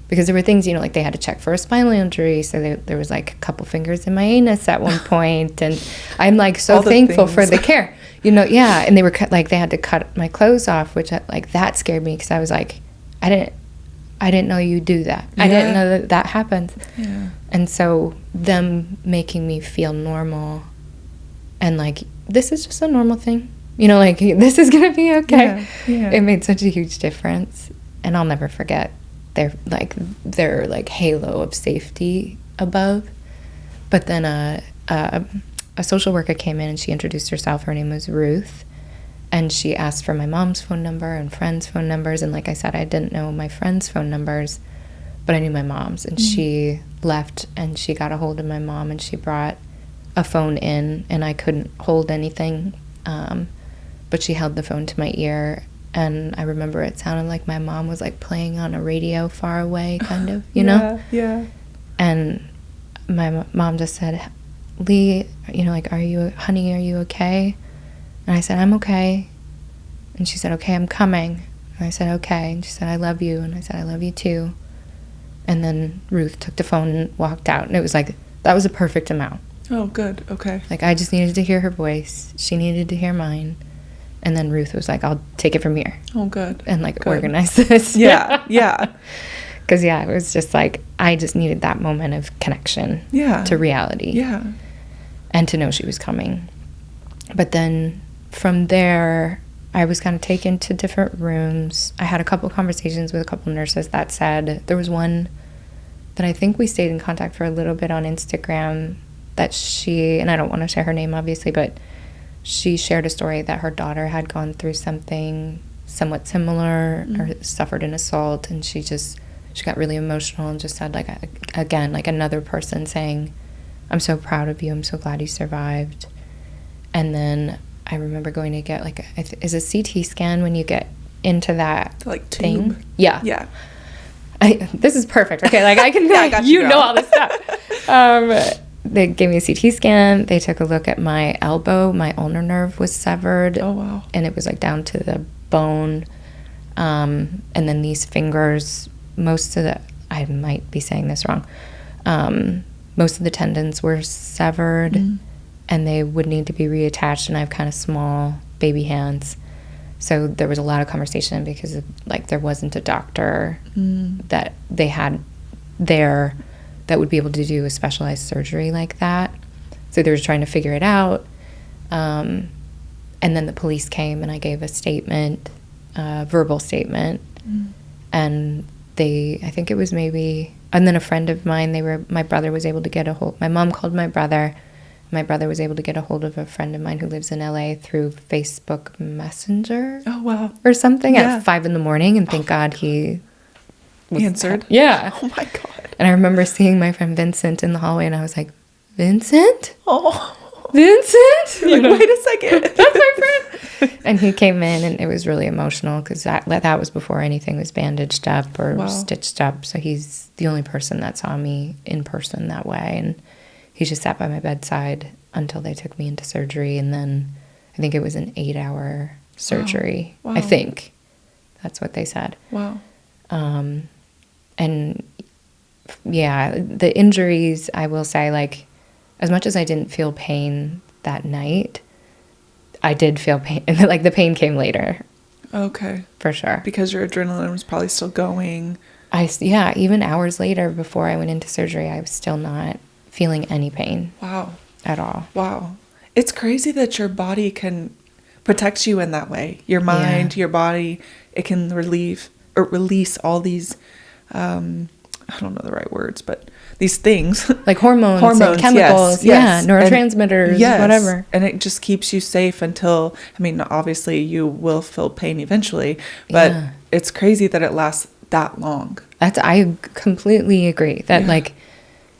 because there were things, like they had to check for a spinal injury, so there was like a couple fingers in my anus at one point, and I'm like so thankful for the care, yeah. And they were they had to cut my clothes off, which like that scared me, because I was like, I didn't know you do that. Yeah. I didn't know that happens. Yeah. And so them making me feel normal, and like this is just a normal thing, like this is gonna be okay. Yeah. It made such a huge difference, and I'll never forget their halo of safety above. But then a social worker came in, and she introduced herself. Her name was Ruth, and she asked for my mom's phone number and friends' phone numbers. And like I said, I didn't know my friends' phone numbers, but I knew my mom's. And she left, and she got a hold of my mom, and she brought a phone in, and I couldn't hold anything, but she held the phone to my ear. And I remember it sounded like my mom was like playing on a radio far away, kind of, know? Yeah. And my mom just said, "Leigh, honey, are you okay?" And I said, "I'm okay." And she said, "Okay, I'm coming." And I said, "Okay." And she said, "I love you." And I said, "I love you too." And then Ruth took the phone and walked out. And it was like, that was a perfect amount. Oh, good. Okay. Like, I just needed to hear her voice. She needed to hear mine. And then Ruth was like, "I'll take it from here." Oh, good. And organize this. Yeah. Because, it was just like, I just needed that moment of connection to reality. Yeah. And to know she was coming. But then from there, I was kind of taken to different rooms. I had a couple conversations with a couple nurses that said, there was one that I think we stayed in contact for a little bit on Instagram, that she, and I don't want to share her name obviously, but she shared a story that her daughter had gone through something somewhat similar, or suffered an assault, and she got really emotional and just said, like, again, like another person saying, "I'm so proud of you, I'm so glad you survived." And then I remember going to get is a CT scan when you get into that like thing? tube. Yeah. This is perfect. Okay, like I can I got you know all this stuff. They gave me a CT scan. They took a look at my elbow. My ulnar nerve was severed. Oh, wow. And it was like down to the bone. And then these fingers, I might be saying this wrong, most of the tendons were severed, and they would need to be reattached, and I have kind of small baby hands. So there was a lot of conversation, because there wasn't a doctor that they had there that would be able to do a specialized surgery like that. So they were trying to figure it out. And then the police came, and I gave a statement, a verbal statement. And I think it was maybe, and then a friend of mine, my brother was able to get a hold, my mom called my brother. My brother was able to get a hold of a friend of mine who lives in LA through Facebook Messenger. Oh, wow. Or something at 5 a.m. And thank God he answered. Yeah. Oh my God. And I remember seeing my friend Vincent in the hallway, and I was like, "Vincent? Oh, Vincent?" You're like, wait a second. That's my friend. And he came in, and it was really emotional, because that was before anything was bandaged up or stitched up. So he's the only person that saw me in person that way. And he just sat by my bedside until they took me into surgery. And then I think it was an 8-hour surgery. Wow. I think that's what they said. Wow. And yeah, the injuries, I will say, like, as much as I didn't feel pain that night, I did feel pain. Like, the pain came later. Okay. For sure. Because your adrenaline was probably still going. Yeah, even hours later before I went into surgery, I was still not feeling any pain. Wow. At all. Wow. It's crazy that your body can protect you in that way. Your mind, your body, it can release all these, I don't know the right words, but these things. Like hormones and chemicals. Yes. Neurotransmitters, and, whatever. And it just keeps you safe until, I mean, obviously you will feel pain eventually, but it's crazy that it lasts that long. I completely agree. That like,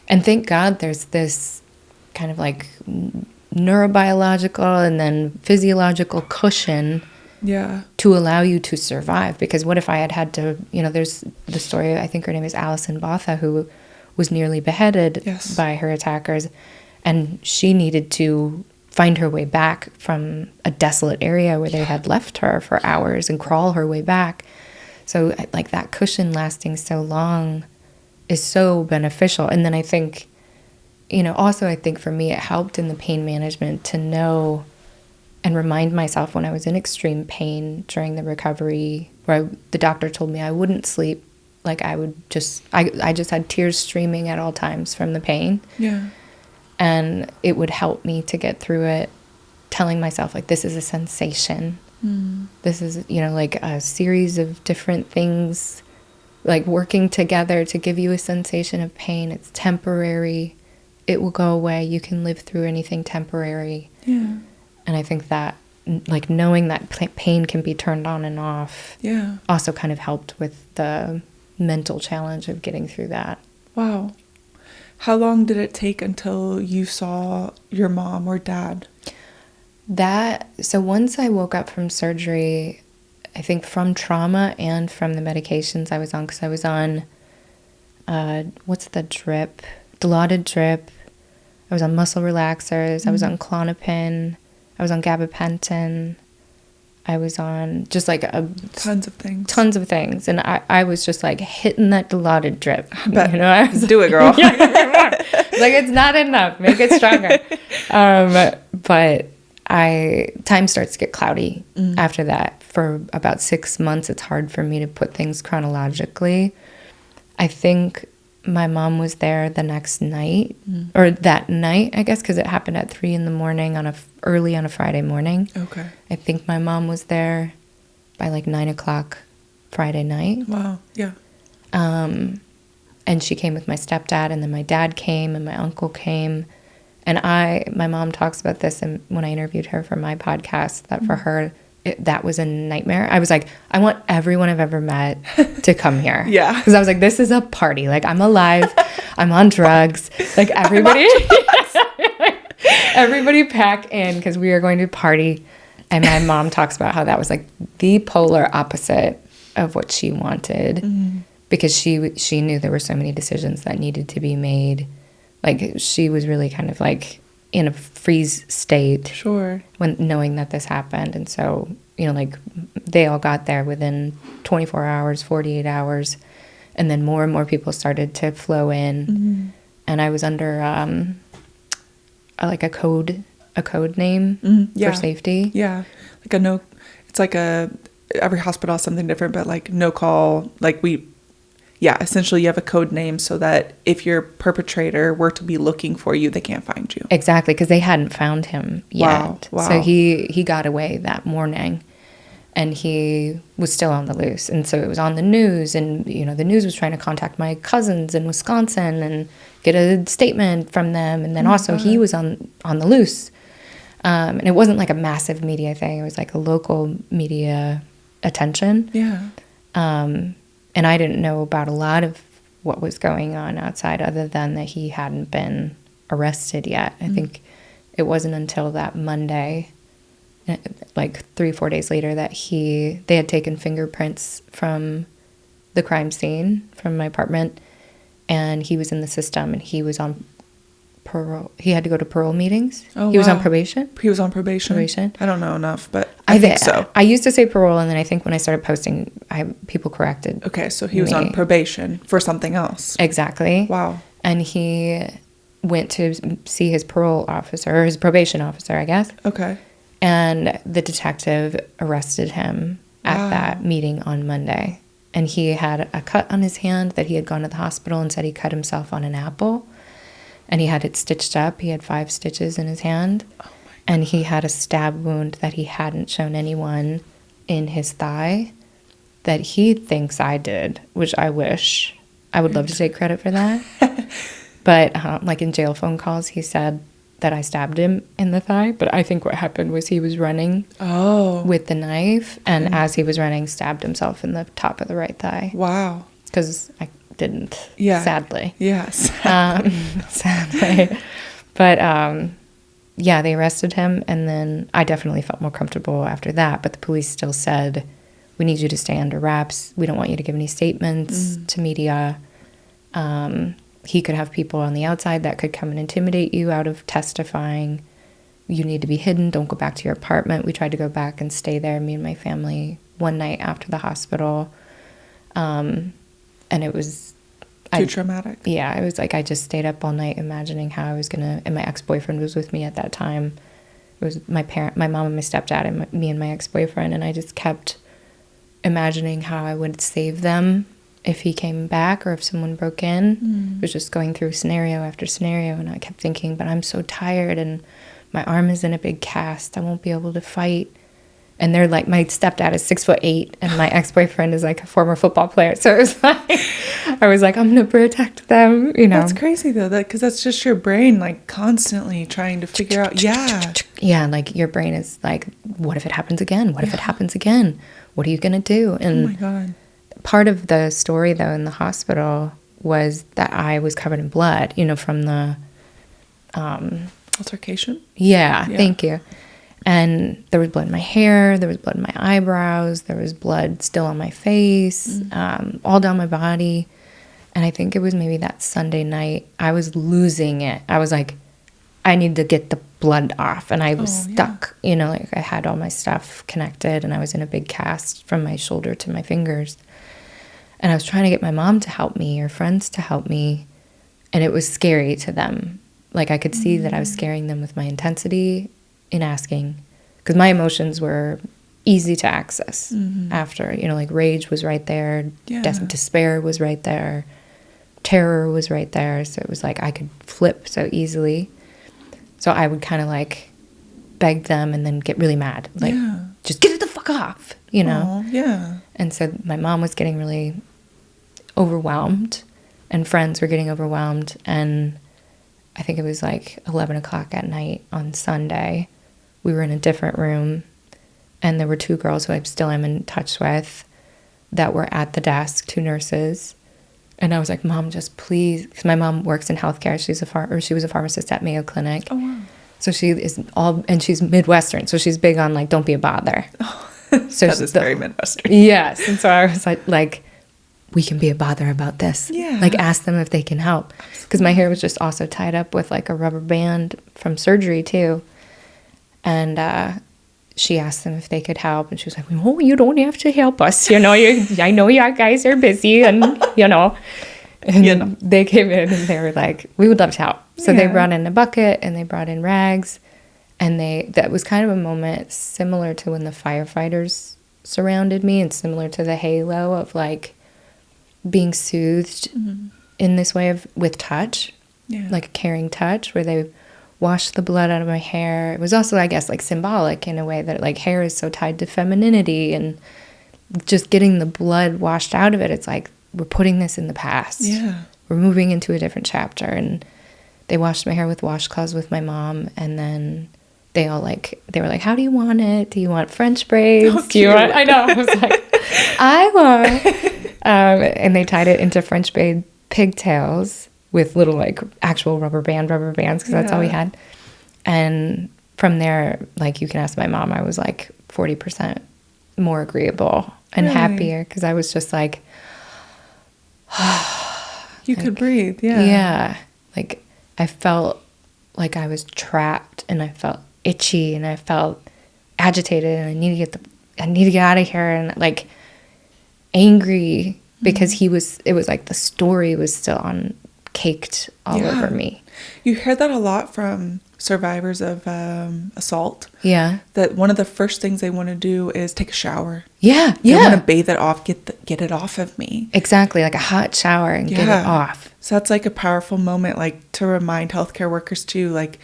and thank God there's this kind of like neurobiological and then physiological cushion to allow you to survive. Because what if I had to, there's the story, I think her name is Alison Botha, who was nearly beheaded by her attackers, and she needed to find her way back from a desolate area where they had left her for hours and crawl her way back. So like that cushion lasting so long is so beneficial. And then I think, also I think for me it helped in the pain management to know and remind myself when I was in extreme pain during the recovery, where the doctor told me I wouldn't sleep. Like I just had tears streaming at all times from the pain. Yeah. And it would help me to get through it, telling myself like, this is a sensation. This is, like a series of different things, like working together to give you a sensation of pain. It's temporary. It will go away. You can live through anything temporary. Yeah. And I think that, like, knowing that pain can be turned on and off also kind of helped with the mental challenge of getting through that. Wow. How long did it take until you saw your mom or dad? So once I woke up from surgery, I think from trauma and from the medications I was on, because I was on, what's the drip? Dilaudid drip. I was on muscle relaxers. I was on Klonopin. I was on gabapentin. I was on just like tons of things. And I was just like hitting that Dilaudid drip. But do it, girl. Like, it's not enough. Make it stronger. But time starts to get cloudy after that. For about 6 months, it's hard for me to put things chronologically. I think my mom was there the next night, or that night, I guess, because it happened at 3 a.m. early on a Friday morning. Okay. I think my mom was there by like 9 o'clock Friday night. Wow. Yeah. And she came with my stepdad, and then my dad came, and my uncle came. And my mom talks about this, and when I interviewed her for my podcast, that for her, that was a nightmare. I was like, I want everyone I've ever met to come here. Yeah. Because I was like, this is a party. Like, I'm alive. I'm on drugs. Like, everybody pack in, because we are going to party. And my mom talks about how that was like the polar opposite of what she wanted, because she knew there were so many decisions that needed to be made. Like, she was really kind of like in a freeze state. Sure. When knowing that this happened. And so, like, they all got there within 24 hours, 48 hours. And then more and more people started to flow in. And I was under like a code name for safety. Yeah. Like it's like every hospital has something different, but like no call, like essentially you have a code name so that if your perpetrator were to be looking for you, they can't find you. Exactly, because they hadn't found him yet. Wow. So he got away that morning, and he was still on the loose. And so it was on the news, and the news was trying to contact my cousins in Wisconsin and get a statement from them. And then also he was on the loose. And it wasn't like a massive media thing. It was like a local media attention. Yeah. And I didn't know about a lot of what was going on outside, other than that he hadn't been arrested yet. I think it wasn't until that Monday, like 3-4 days later, that they had taken fingerprints from the crime scene from my apartment, and he was in the system, and he was on parole. He had to go to parole meetings. Oh, he was on wow. probation. He was on probation. I don't know enough, but I think so. I used to say parole, and then I think when I started posting, people corrected. Okay, so he was on probation for something else. Exactly. Wow. And he went to see his parole officer, or his probation officer, I guess. Okay. And the detective arrested him at that meeting on Monday. And he had a cut on his hand that he had gone to the hospital and said he cut himself on an apple. And he had it stitched up. He had 5 stitches in his hand. Oh, and he had a stab wound that he hadn't shown anyone in his thigh that he thinks I did, which I wish. I would love to take credit for that. But like in jail phone calls, he said that I stabbed him in the thigh. But I think what happened was he was running with the knife. And as he was running, stabbed himself in the top of the right thigh. Wow. Because I didn't, sadly. Yes. Sadly. But, yeah, they arrested him. And then I definitely felt more comfortable after that. But the police still said, we need you to stay under wraps. We don't want you to give any statements to media. He could have people on the outside that could come and intimidate you out of testifying. You need to be hidden. Don't go back to your apartment. We tried to go back and stay there, me and my family, one night after the hospital. And it was... Too traumatic. Yeah, it was like I just stayed up all night imagining how I was going to... And my ex-boyfriend was with me at that time. It was my mom and my stepdad and me and my ex-boyfriend. And I just kept imagining how I would save them if he came back or if someone broke in. It was just going through scenario after scenario, and I kept thinking, but I'm so tired and my arm is in a big cast. I won't be able to fight. And they're like, my stepdad is 6'8", and my ex-boyfriend is like a former football player. So it was like, I was like, I'm going to protect them, you know. That's crazy though, because that's just your brain like constantly trying to figure out, Yeah, like your brain is like, what if it happens again? What if it happens again? What are you going to do? And oh my God. Part of the story, though, in the hospital was that I was covered in blood, you know, from the... altercation? Yeah, thank you. And there was blood in my hair, there was blood in my eyebrows, there was blood still on my face, all down my body. And I think it was maybe that Sunday night, I was losing it. I was like, I need to get the blood off. And I was stuck, you know, like I had all my stuff connected and I was in a big cast from my shoulder to my fingers. And I was trying to get my mom to help me or friends to help me. And it was scary to them. Like I could see that I was scaring them with my intensity in asking. Because my emotions were easy to access after. You know, like rage was right there. Despair was right there. Terror was right there. So it was like I could flip so easily. So I would kind of like beg them and then get really mad. Like, just get it the fuck off, you know? And so my mom was getting really overwhelmed and friends were getting overwhelmed. And I think it was like 11 o'clock at night on Sunday. We were in a different room and there were 2 girls who I still am in touch with that were at the desk, 2 nurses. And I was like, Mom, just please, because my mom works in healthcare. She was a pharmacist at Mayo Clinic. Oh, wow. So she is and she's Midwestern. So she's big on like, don't be a bother. Oh, so that is very Midwestern. Yes. And so I was like, we can be a bother about this. Yeah. Like ask them if they can help. Because my hair was just also tied up with like a rubber band from surgery too. And she asked them if they could help. And she was like, oh, you don't have to help us. You know, I know you guys are busy and, you know. And they came in and they were like, we would love to help. So they brought in a bucket and they brought in rags. And that was kind of a moment similar to when the firefighters surrounded me and similar to the halo of like being soothed in this way with touch, like a caring touch where they washed the blood out of my hair. It was also, I guess, like symbolic in a way that like hair is so tied to femininity and just getting the blood washed out of it. It's like, we're putting this in the past. Yeah. We're moving into a different chapter. And they washed my hair with washcloths with my mom. And then they were like, how do you want it? Do you want French braids? Oh, do you want, I know. I was like, I want. And they tied it into French braid pigtails with little like actual rubber bands because that's all we had. And from there, like you can ask my mom, I was like 40% more agreeable and happier because I was just like, you could breathe. Yeah. Like I felt like I was trapped, and I felt itchy, and I felt agitated, and I need to get out of here, and like angry because it was like the story was still caked all over me. You hear that a lot from survivors of assault. Yeah. That one of the first things they want to do is take a shower. Yeah. They want to bathe it off, get it off of me. Exactly, like a hot shower and get it off. So that's like a powerful moment, like to remind healthcare workers too, like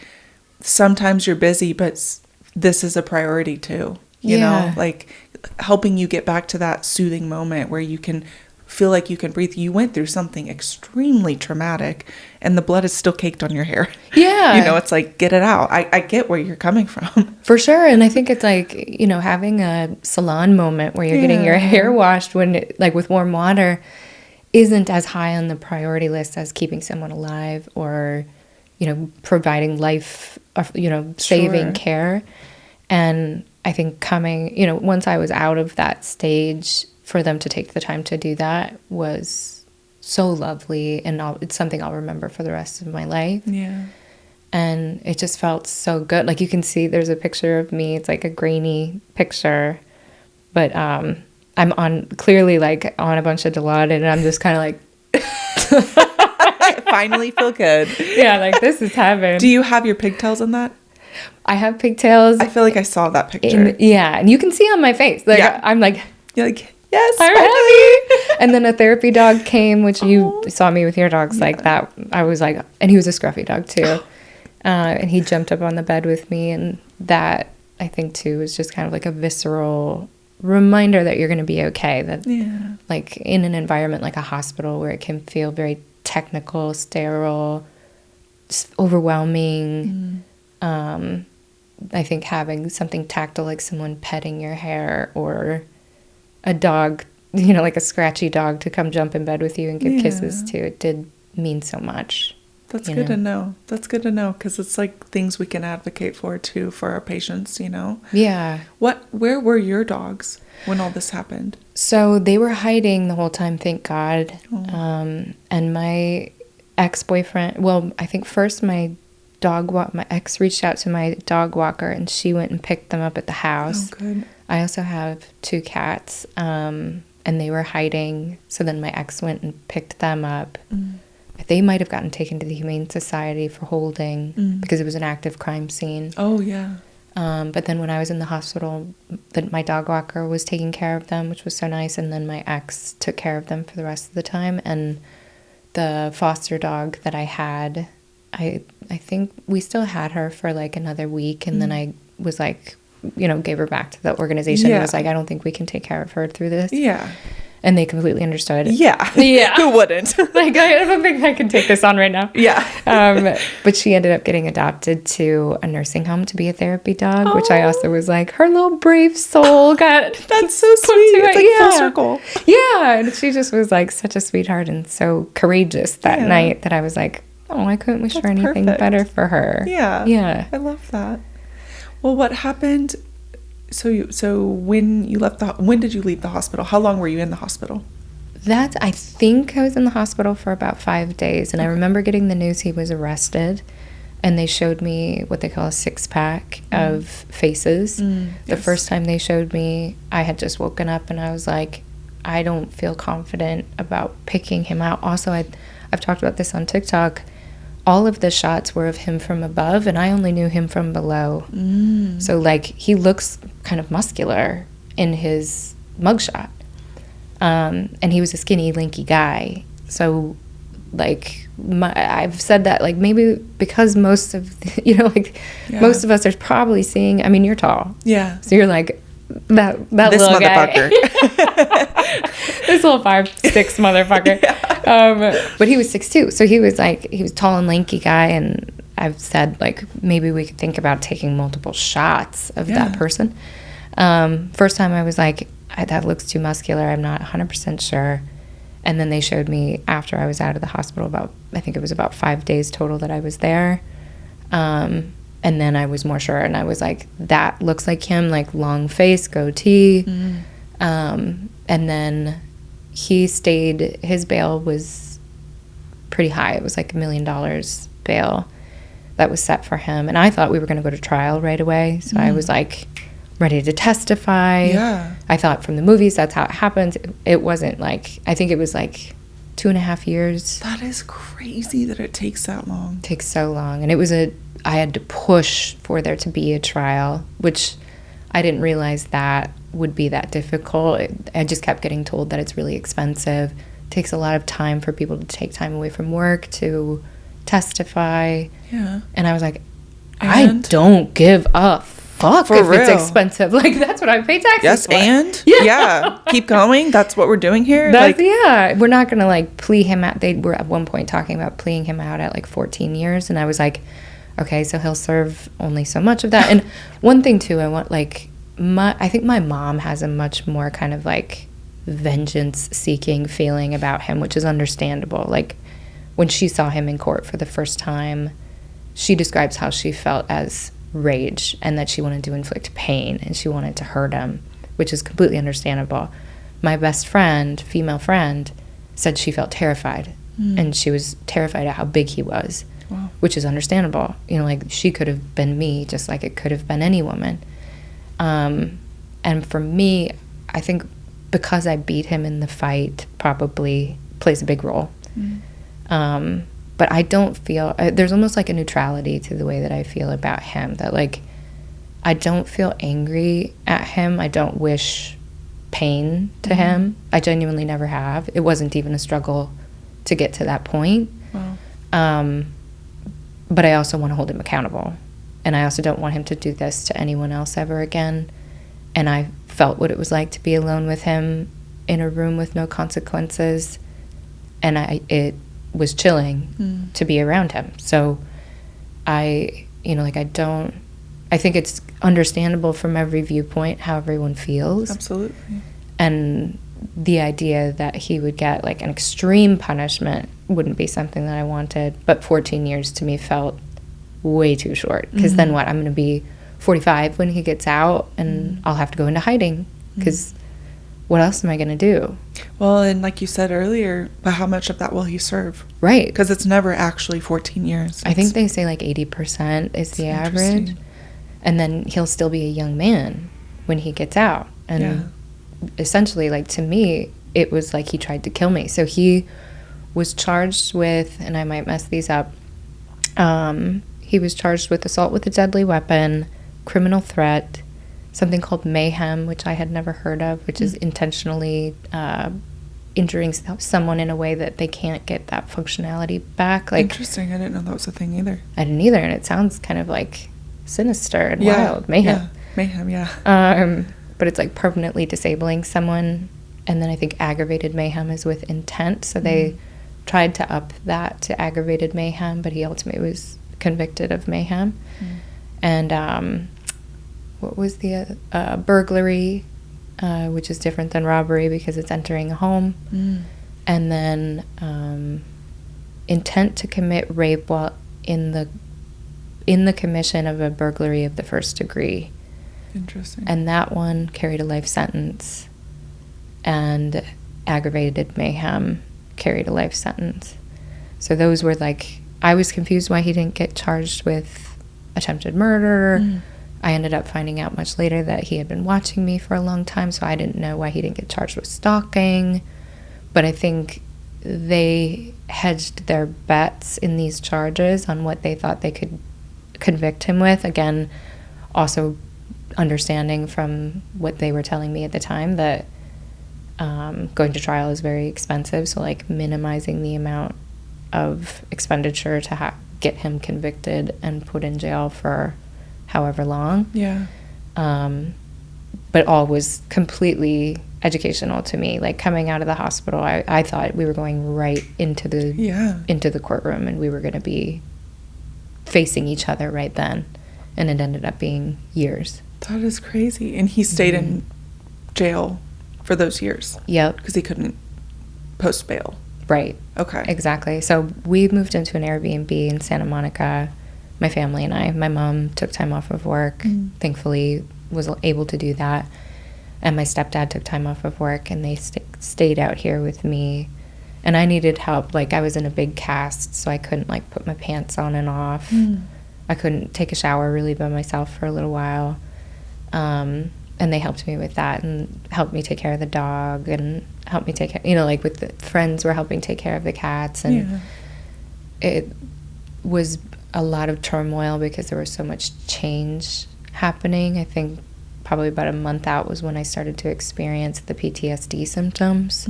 sometimes you're busy, but this is a priority too. You know, like helping you get back to that soothing moment where you can feel like you can breathe. You went through something extremely traumatic and the blood is still caked on your hair. Yeah. You know, it's like, get it out. I get where you're coming from. For sure. And I think it's like, you know, having a salon moment where you're getting your hair washed with warm water isn't as high on the priority list as keeping someone alive or, you know, providing life, or, you know, saving care. And I think once I was out of that stage, for them to take the time to do that was so lovely, and it's something I'll remember for the rest of my life. Yeah. And it just felt so good. Like you can see there's a picture of me. It's like a grainy picture, but I'm clearly like on a bunch of Dilaudid, and I'm just kind of like I finally feel good. Yeah, like this is heaven. Do you have your pigtails in that? I have pigtails. I feel like I saw that picture. And you can see on my face. Like I'm like, you're like, yes, I'm happy. And then a therapy dog came, which you saw me with your dogs like that. I was like, and he was a scruffy dog too. And he jumped up on the bed with me. And that, I think too, is just kind of like a visceral reminder that you're going to be okay. That like in an environment like a hospital where it can feel very technical, sterile, just overwhelming. I think having something tactile like someone petting your hair or a dog, you know, like a scratchy dog to come jump in bed with you and give kisses to, it did mean so much. That's good to know. That's good to know, because it's like things we can advocate for too for our patients, you know? Yeah. Where were your dogs when all this happened? So they were hiding the whole time, thank God. And my ex-boyfriend, well, I think first my ex reached out to my dog walker, and she went and picked them up at the house. Oh, good. I also have 2 cats, and they were hiding. So then my ex went and picked them up. They might have gotten taken to the Humane Society for holding because it was an active crime scene. Oh, yeah. But then when I was in the hospital, my dog walker was taking care of them, which was so nice. And then my ex took care of them for the rest of the time. And the foster dog that I had, I think we still had her for like another week. And then I was like, you know, gave her back to the organization and was like, I don't think we can take care of her through this. Yeah. And they completely understood. Yeah. Who wouldn't? Like, I don't think I can take this on right now. Yeah. But she ended up getting adopted to a nursing home to be a therapy dog, which I also was like, her little brave soul got that's so sweet. It's like full circle. Yeah. And she just was like such a sweetheart and so courageous that night that I was like, oh, I couldn't wish for anything better for her. Yeah. Yeah. I love that. Well, what happened? So when you left when did you leave the hospital? How long were you in the hospital? I think I was in the hospital for about 5 days, and I remember getting the news he was arrested, and they showed me what they call a 6-pack of faces. The first time they showed me, I had just woken up, and I was like, I don't feel confident about picking him out. Also, I've talked about this on TikTok. All of the shots were of him from above, and I only knew him from below. So, like, he looks kind of muscular in his mugshot. And he was a skinny, lanky guy. So, like, I've said that, like, maybe because most of, most of us are probably seeing, I mean, you're tall. Yeah. So you're like, that this little motherfucker. Guy. This little 5'6" motherfucker. But he was 6'2", so he was tall and lanky guy, and I've said like maybe we could think about taking multiple shots of that person. First time I was like, that looks too muscular, I'm not 100% sure. And then they showed me after I was out of the hospital I think it was about 5 days total that I was there. And then I was more sure, and I was like, that looks like him, like long face, goatee. And then he stayed, his bail was pretty high. It was like $1 million bail. that was set for him. And I thought we were going to go to trial right away. So I was like ready to testify. Yeah. I thought from the movies, that's how it happens. It wasn't like, I think it was like 2.5 years. That is crazy that it takes that long. It takes so long. And it was I had to push for there to be a trial, which I didn't realize that would be that difficult. I just kept getting told that it's really expensive. It takes a lot of time for people to take time away from work to testify. Yeah. And I was like, I don't give a fuck if it's expensive. Like, that's what I pay taxes for. And? Yeah. Keep going. That's what we're doing here. Yeah. We're not going to, like, plea him out. They were at one point talking about pleaing him out at, like, 14 years. And I was like, okay, so he'll serve only so much of that. And one thing, too, I want, like, I think my mom has a much more kind of, like, vengeance-seeking feeling about him, which is understandable. Like, when she saw him in court for the first time, she describes how she felt as rage and that she wanted to inflict pain and she wanted to hurt him, which is completely understandable. My best friend, female friend, said she felt terrified and she was terrified at how big he was, which is understandable. You know, like, she could have been me just like it could have been any woman. And for me, I think because I beat him in the fight probably plays a big role. But I don't feel, there's almost like a neutrality to the way that I feel about him, that, like, I don't feel angry at him. I don't wish pain to him. I genuinely never have. It wasn't even a struggle to get to that point. But I also want to hold him accountable. And I also don't want him to do this to anyone else ever again. And I felt what it was like to be alone with him in a room with no consequences. And it was chilling to be around him. So I think it's understandable from every viewpoint how everyone feels. Absolutely. And the idea that he would get, like, an extreme punishment wouldn't be something that I wanted. But 14 years to me felt way too short. Because then what? I'm going to be 45 when he gets out, and I'll have to go into hiding. Because what else am I going to do? Well, and like you said earlier, but how much of that will he serve? Right. Because it's never actually 14 years. I think they say like 80% is the average. And then he'll still be a young man when he gets out. And essentially, like, to me, it was like he tried to kill me. So he was charged with, and I might mess these up, he was charged with assault with a deadly weapon, criminal threat, something called mayhem, which I had never heard of, which is intentionally injuring someone in a way that they can't get that functionality back. Like, interesting. I didn't know that was a thing either. I didn't either, and it sounds kind of like sinister and wild. Mayhem. Yeah. Mayhem, yeah. But it's like permanently disabling someone. And then I think aggravated mayhem is with intent. So they tried to up that to aggravated mayhem, but he ultimately was convicted of mayhem. And what was the burglary, which is different than robbery because it's entering a home. And then intent to commit rape while in the commission of a burglary of the first degree. Interesting. And that one carried a life sentence, and aggravated mayhem carried a life sentence. So those were, like, I was confused why he didn't get charged with attempted murder. I ended up finding out much later that he had been watching me for a long time, so I didn't know why he didn't get charged with stalking. But I think they hedged their bets in these charges on what they thought they could convict him with. Again, also understanding from what they were telling me at the time that going to trial is very expensive, so, like, minimizing the amount of expenditure to get him convicted and put in jail for however long. Yeah. But all was completely educational to me. Like, coming out of the hospital, I thought we were going right into the courtroom, and we were going to be facing each other right then. And it ended up being years. That is crazy. And he stayed in jail for those years. Yep. Because he couldn't post bail. Right. Okay. Exactly. So we moved into an Airbnb in Santa Monica, my family and I. My mom took time off of work, thankfully was able to do that. And my stepdad took time off of work, and they stayed out here with me. And I needed help. Like, I was in a big cast, so I couldn't, like, put my pants on and off. I couldn't take a shower really by myself for a little while. And they helped me with that and helped me take care of the dog and helped me take care, like with the friends were helping take care of the cats. And it was a lot of turmoil because there was so much change happening. I think probably about a month out was when I started to experience the PTSD symptoms,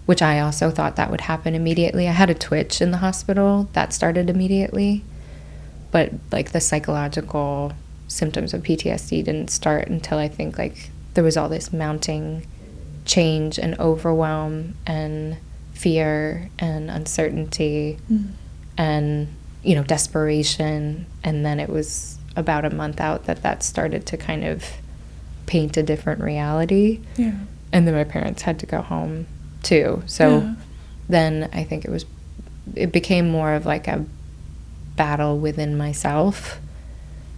which I also thought that would happen immediately. I had a twitch in the hospital that started immediately, but like the psychological symptoms of PTSD didn't start until I think like there was all this mounting change and overwhelm and fear and uncertainty and desperation. And then it was about a month out that started to kind of paint a different reality. And then my parents had to go home too, so then I think it became more of like a battle within myself,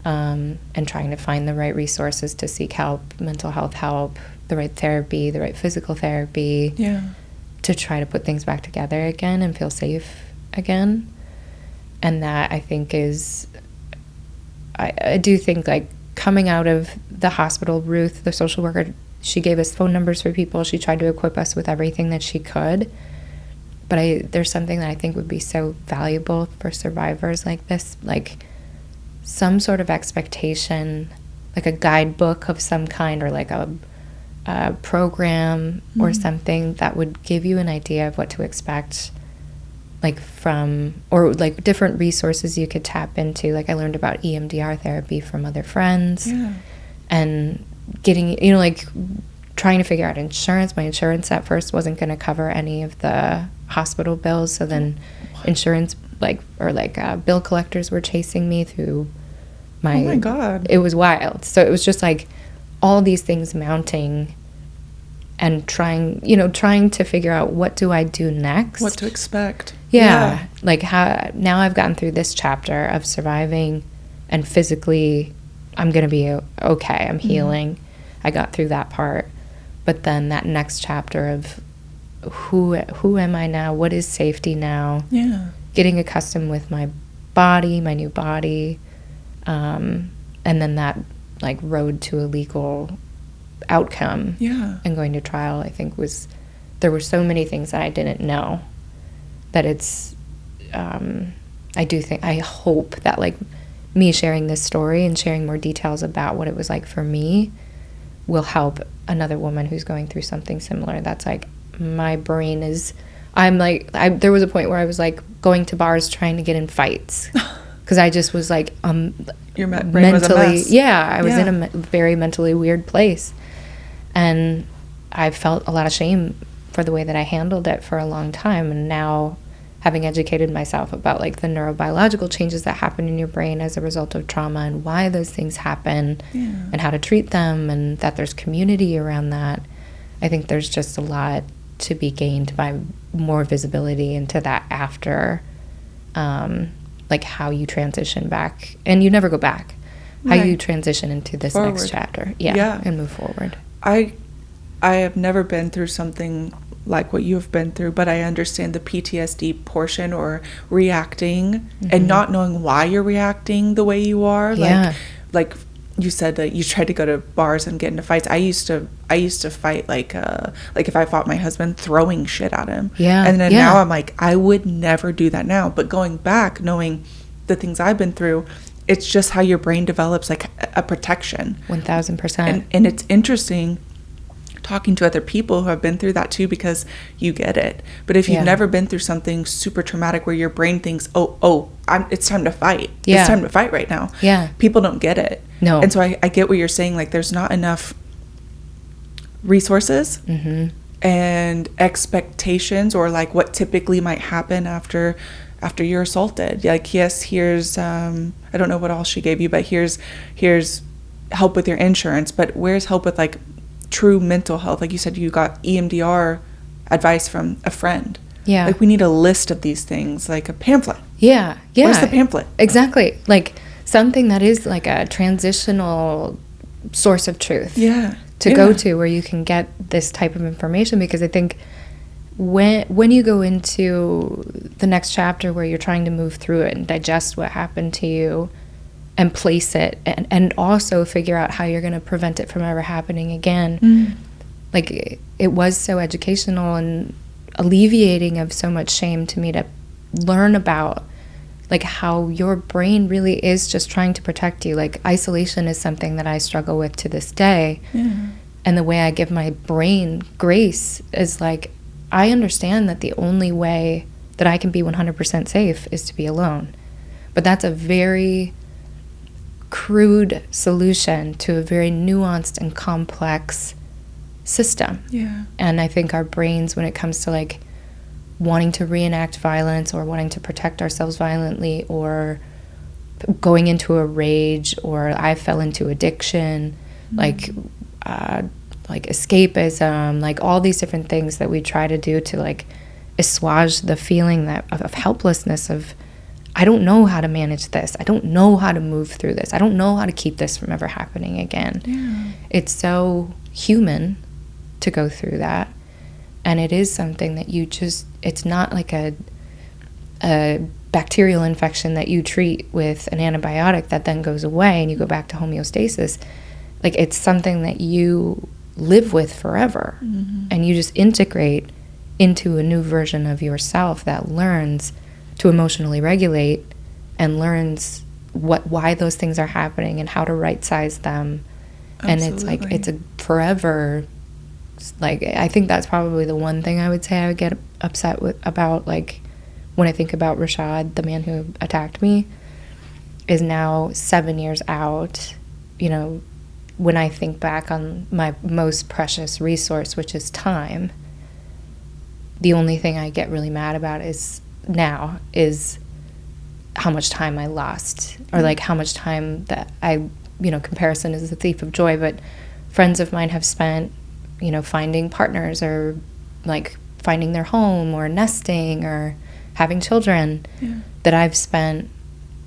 and trying to find the right resources to seek help, mental health help, the right therapy, the right physical therapy, to try to put things back together again and feel safe again. And that I think is, I do think like coming out of the hospital, Ruth, the social worker, she gave us phone numbers for people. She tried to equip us with everything that she could. But there's something that I think would be so valuable for survivors like this, like some sort of expectation, like a guidebook of some kind, or like a program or something that would give you an idea of what to expect, like from, or like different resources you could tap into. Like I learned about EMDR therapy from other friends, and getting, like trying to figure out insurance. My insurance at first wasn't going to cover any of the hospital bills, so then insurance bill collectors were chasing me through my, oh my God, it was wild. So it was just like all these things mounting and trying to figure out, what do I do next, what to expect. Like how now I've gotten through this chapter of surviving, and physically I'm gonna be okay, I'm healing, I got through that part, but then that next chapter of who am I now, what is safety now, getting accustomed with my body, my new body, and then that like road to a legal outcome and going to trial, I think there were so many things that I didn't know, that it's I hope that like me sharing this story and sharing more details about what it was like for me will help another woman who's going through something similar. That's like, my brain is, there was a point where I was like going to bars trying to get in fights because I just was like your brain mentally was a mess. I was in a very mentally weird place, and I felt a lot of shame for the way that I handled it for a long time. And now, having educated myself about like the neurobiological changes that happen in your brain as a result of trauma and why those things happen and how to treat them, and that there's community around that, I think there's just a lot to be gained by more visibility into that after, like how you transition back, and you never go back, how you transition into this next chapter and move forward. I have never been through something like what you have been through, but I understand the PTSD portion, or reacting and not knowing why you're reacting the way you are. Like you said that you tried to go to bars and get into fights. I used to fight like if I fought my husband, throwing shit at him. And then now I'm like, I would never do that now. But going back, knowing the things I've been through, it's just how your brain develops like a protection. 1000%. And it's interesting talking to other people who have been through that too, because you get it. But if you've never been through something super traumatic where your brain thinks, it's time to fight. It's time to fight right now. People don't get it. No. And so I get what you're saying. Like, there's not enough resources and expectations, or like what typically might happen after you're assaulted. Like, yes, here's I don't know what all she gave you, but here's help with your insurance, but where's help with like true mental health? Like you said, you got EMDR advice from a friend. Like, we need a list of these things, like a pamphlet. Where's the pamphlet? Exactly. Like something that is like a transitional source of truth to go to, where you can get this type of information. Because I think when you go into the next chapter where you're trying to move through it and digest what happened to you and place it and also figure out how you're going to prevent it from ever happening again, like it was so educational and alleviating of so much shame to me to learn about like how your brain really is just trying to protect you. Like isolation is something that I struggle with to this day. And the way I give my brain grace is like, I understand that the only way that I can be 100% safe is to be alone. But that's a very crude solution to a very nuanced and complex system. And I think our brains, when it comes to like wanting to reenact violence or wanting to protect ourselves violently or going into a rage, or I fell into addiction, like escapism, like all these different things that we try to do to like assuage the feeling that of helplessness of, I don't know how to manage this. I don't know how to move through this. I don't know how to keep this from ever happening again. It's so human to go through that. And it is something that you just, it's not like a bacterial infection that you treat with an antibiotic that then goes away and you go back to homeostasis. Like it's something that you live with forever. And you just integrate into a new version of yourself that learns to emotionally regulate and learns why those things are happening and how to right size them. And it's like, it's a forever, like, I think that's probably the one thing I would say I would get upset with about, like, when I think about Rashad, the man who attacked me, is now 7 years out. You know, when I think back on my most precious resource, which is time, the only thing I get really mad about is how much time I lost, or like how much time that comparison is the thief of joy, but friends of mine have spent, finding partners or like finding their home or nesting or having children, that I've spent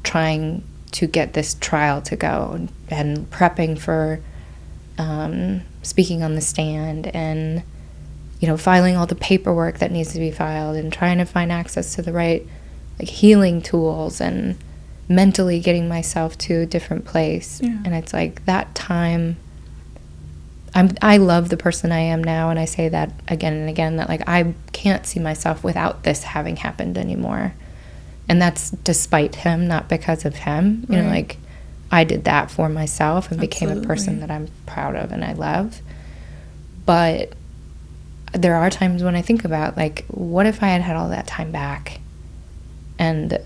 trying to get this trial to go and prepping for speaking on the stand and filing all the paperwork that needs to be filed and trying to find access to the right like healing tools and mentally getting myself to a different place. And it's like that time, I love the person I am now, and I say that again and again, that like I can't see myself without this having happened anymore. And that's despite him, not because of him. You know, like I did that for myself and became a person that I'm proud of and I love. But there are times when I think about, like, what if I had had all that time back? And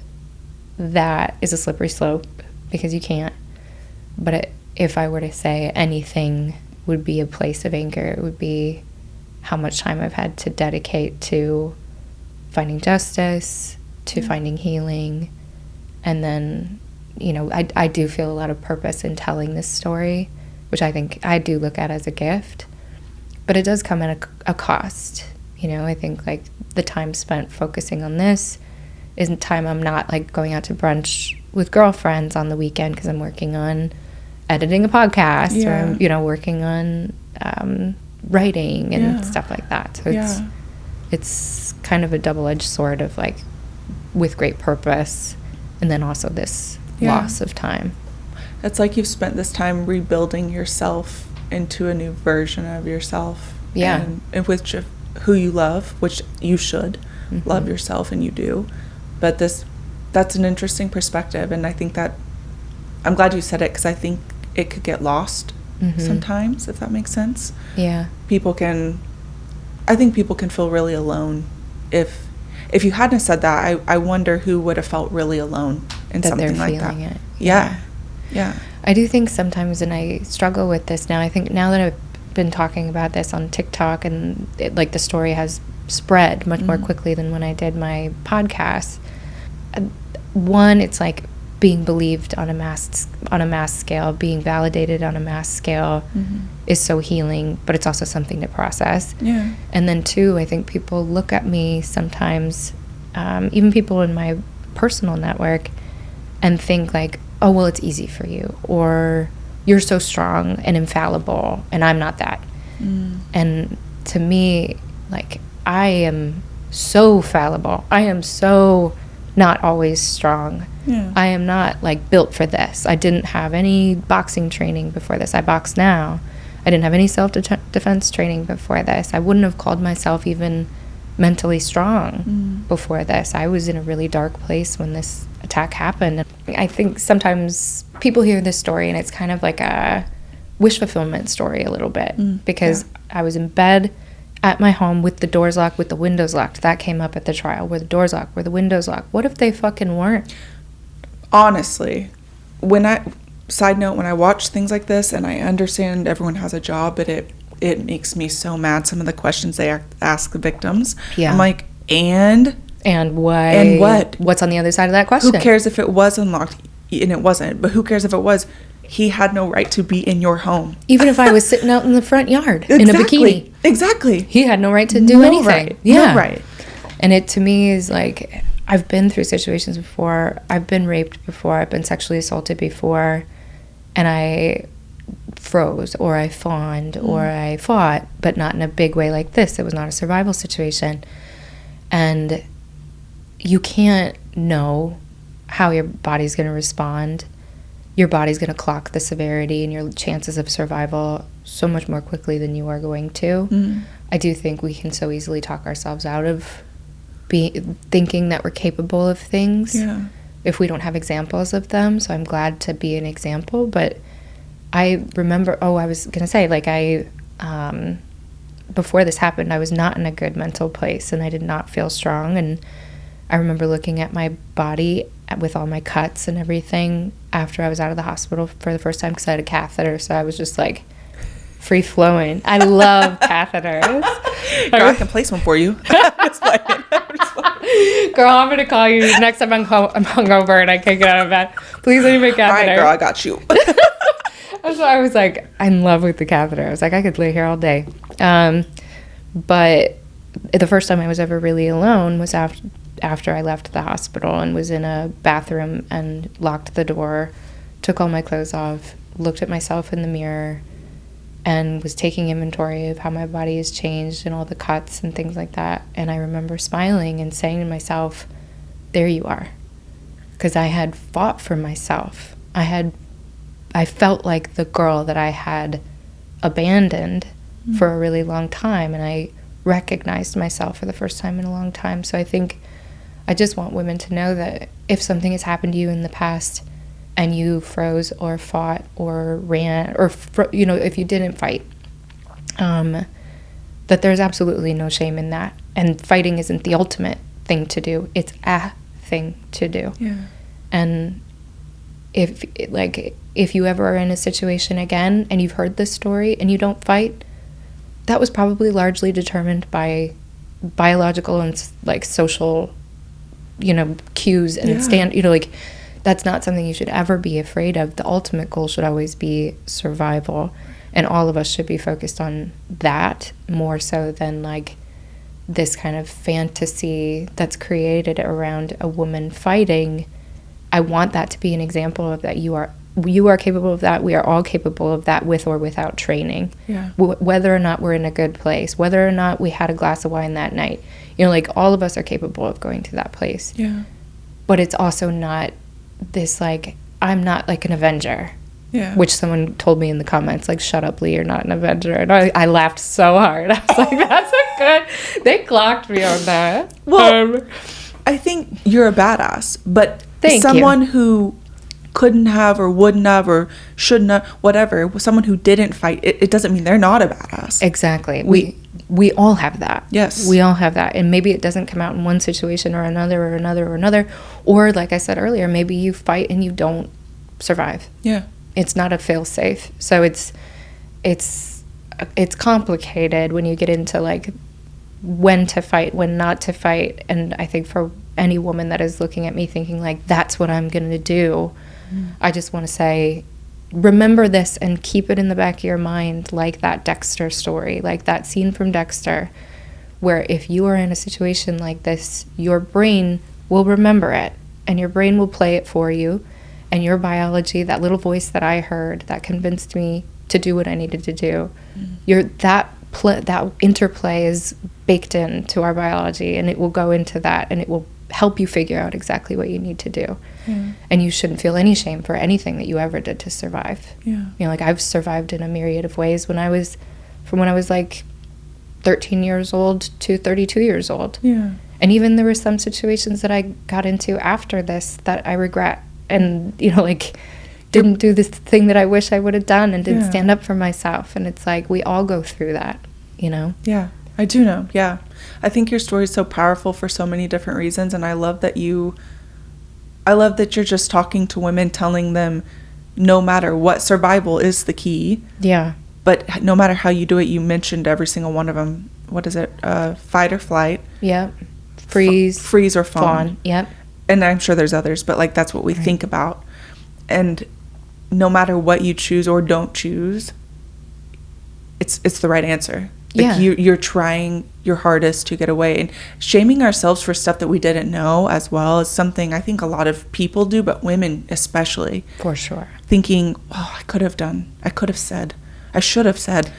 that is a slippery slope because you can't. But if I were to say anything would be a place of anchor, it would be how much time I've had to dedicate to finding justice, to finding healing. And then, I do feel a lot of purpose in telling this story, which I think I do look at as a gift. But it does come at a cost. I think like the time spent focusing on this isn't time I'm not like going out to brunch with girlfriends on the weekend because I'm working on editing a podcast or I'm, working on writing and stuff like that. So it's kind of a double-edged sword of like with great purpose and then also this loss of time. It's like you've spent this time rebuilding yourself into a new version of yourself, and which who you love, which you should love yourself, and you do. But that's an interesting perspective, and I think that I'm glad you said it because I think it could get lost sometimes, if that makes sense. I think people can feel really alone if you hadn't said that. I wonder who would have felt really alone in that something they're like that. It. Yeah. I do think sometimes, and I struggle with this now, I think now that I've been talking about this on TikTok and like the story has spread much more quickly than when I did my podcast. One, it's like being believed on a mass scale, being validated on a mass scale is so healing, but it's also something to process. And then two, I think people look at me sometimes, even people in my personal network, and think like, oh, well, it's easy for you, or you're so strong and infallible, and I'm not that. And to me, like, I am so fallible. I am so not always strong. Yeah. I am not like built for this. I didn't have any boxing training before this. I box now. I didn't have any self-defense training before this. I wouldn't have called myself even mentally strong before this. I was in a really dark place when this attack happened. I think sometimes people hear this story and it's kind of like a wish fulfillment story a little bit, because I was in bed at my home with the doors locked, with the windows locked. That came up at the trial. Were the doors locked? Were the windows locked? What if they fucking weren't? Honestly, side note, when I watch things like this, and I understand everyone has a job, but it makes me so mad, some of the questions they ask the victims. Yeah. I'm like, and why? And what? What's on the other side of that question? Who cares if it was unlocked? And it wasn't. But who cares if it was? He had no right to be in your home. Even if I was sitting out in the front yard in a bikini. Exactly. He had no right to do anything. Right. Yeah. No right. And it, to me, is like, I've been through situations before. I've been raped before. I've been sexually assaulted before. And I froze, or I fawned, or I fought, but not in a big way like this. It was not a survival situation. And you can't know how your body's going to respond. Your body's going to clock the severity and your chances of survival so much more quickly than you are going to. I do think we can so easily talk ourselves out of thinking that we're capable of things if we don't have examples of them. So I'm glad to be an example. But I remember, I was going to say, like, before this happened, I was not in a good mental place, and I did not feel strong. And I remember looking at my body with all my cuts and everything after I was out of the hospital for the first time, because I had a catheter, so I was just like free flowing. I love catheters. Girl, I can place one for you. Girl, I'm gonna call you next time I'm hungover and I can't get out of bed. Please leave me a catheter. All right, girl, I got you. So I was like, I'm in love with the catheter. I was like, I could lay here all day. But the first time I was ever really alone was after I left the hospital and was in a bathroom and locked the door, took all my clothes off, looked at myself in the mirror, and was taking inventory of how my body has changed and all the cuts and things like that. And I remember smiling and saying to myself, there you are. Because I had fought for myself. I felt like the girl that I had abandoned for a really long time, and I recognized myself for the first time in a long time. So I think I just want women to know that if something has happened to you in the past and you froze or fought or ran, or if you didn't fight, that there's absolutely no shame in that. And fighting isn't the ultimate thing to do. It's a thing to do. Yeah. And if you ever are in a situation again and you've heard this story and you don't fight, that was probably largely determined by biological and like social, cues and that's not something you should ever be afraid of. The ultimate goal should always be survival, and all of us should be focused on that more so than like this kind of fantasy that's created around a woman fighting. I want that to be an example of that. You are capable of that. We are all capable of that, with or without training. Yeah. Whether or not we're in a good place, whether or not we had a glass of wine that night, all of us are capable of going to that place. Yeah. But it's also not this, like, I'm not like an Avenger. Yeah. Which someone told me in the comments, like, shut up, Leigh, you're not an Avenger. And I laughed so hard. I was like, that's a good, they clocked me on that. Well, I think you're a badass, but someone who couldn't have or wouldn't have or shouldn't have, whatever, someone who didn't fight, it doesn't mean they're not a badass. Exactly. We all have that. Yes. We all have that. And maybe it doesn't come out in one situation or another or another or another. Or like I said earlier, maybe you fight and you don't survive. Yeah. It's not a fail-safe. So it's complicated when you get into like when to fight, when not to fight. And I think for any woman that is looking at me thinking like, that's what I'm going to do, I just want to say, remember this and keep it in the back of your mind, like that Dexter story, like that scene from Dexter, where if you are in a situation like this, your brain will remember it and your brain will play it for you, and your biology, that little voice that I heard that convinced me to do what I needed to do, that interplay is baked into our biology, and it will go into that, and it will help you figure out exactly what you need to do. And you shouldn't feel any shame for anything that you ever did to survive. You know, like, I've survived in a myriad of ways from when I was like 13 years old to 32 years old. And even there were some situations that I got into after this that I regret, and, you know, like, didn't do this thing that I wish I would have done, and didn't stand up for myself. And it's like, we all go through that, you know? Yeah, I do know. Yeah. I think your story is so powerful for so many different reasons. And I love that you're just talking to women, telling them no matter what, survival is the key. Yeah. But no matter how you do it, you mentioned every single one of them. What is it? Fight or flight. Yep. Freeze or fawn. Yep. And I'm sure there's others, but like, that's what we think about. And no matter what you choose or don't choose, it's the right answer. Like, you're trying your hardest to get away. And shaming ourselves for stuff that we didn't know as well is something I think a lot of people do, but women especially. For sure. Thinking, I could have said, I should have said.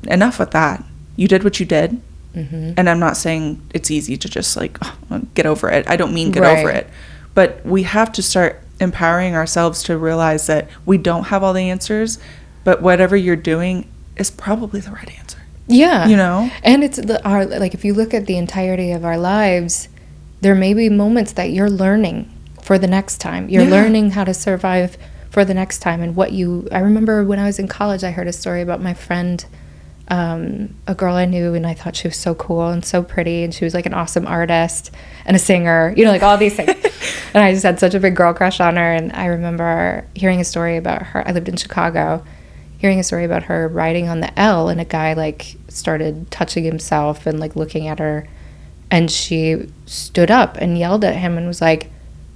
Enough with that. You did what you did. And I'm not saying it's easy to just like, get over it. I don't mean get over it. But we have to start empowering ourselves to realize that we don't have all the answers, but whatever you're doing is probably the right answer. Yeah. You know? And it's like, if you look at the entirety of our lives, there may be moments that you're learning for the next time. You're learning how to survive for the next time. And I remember when I was in college, I heard a story about my friend, a girl I knew, and I thought she was so cool and so pretty, and she was like an awesome artist and a singer, you know, like all these things. And I just had such a big girl crush on her. And I remember hearing a story about her. I lived in Chicago, hearing a story about her riding on the L, and a guy like started touching himself and like looking at her, and she stood up and yelled at him and was like,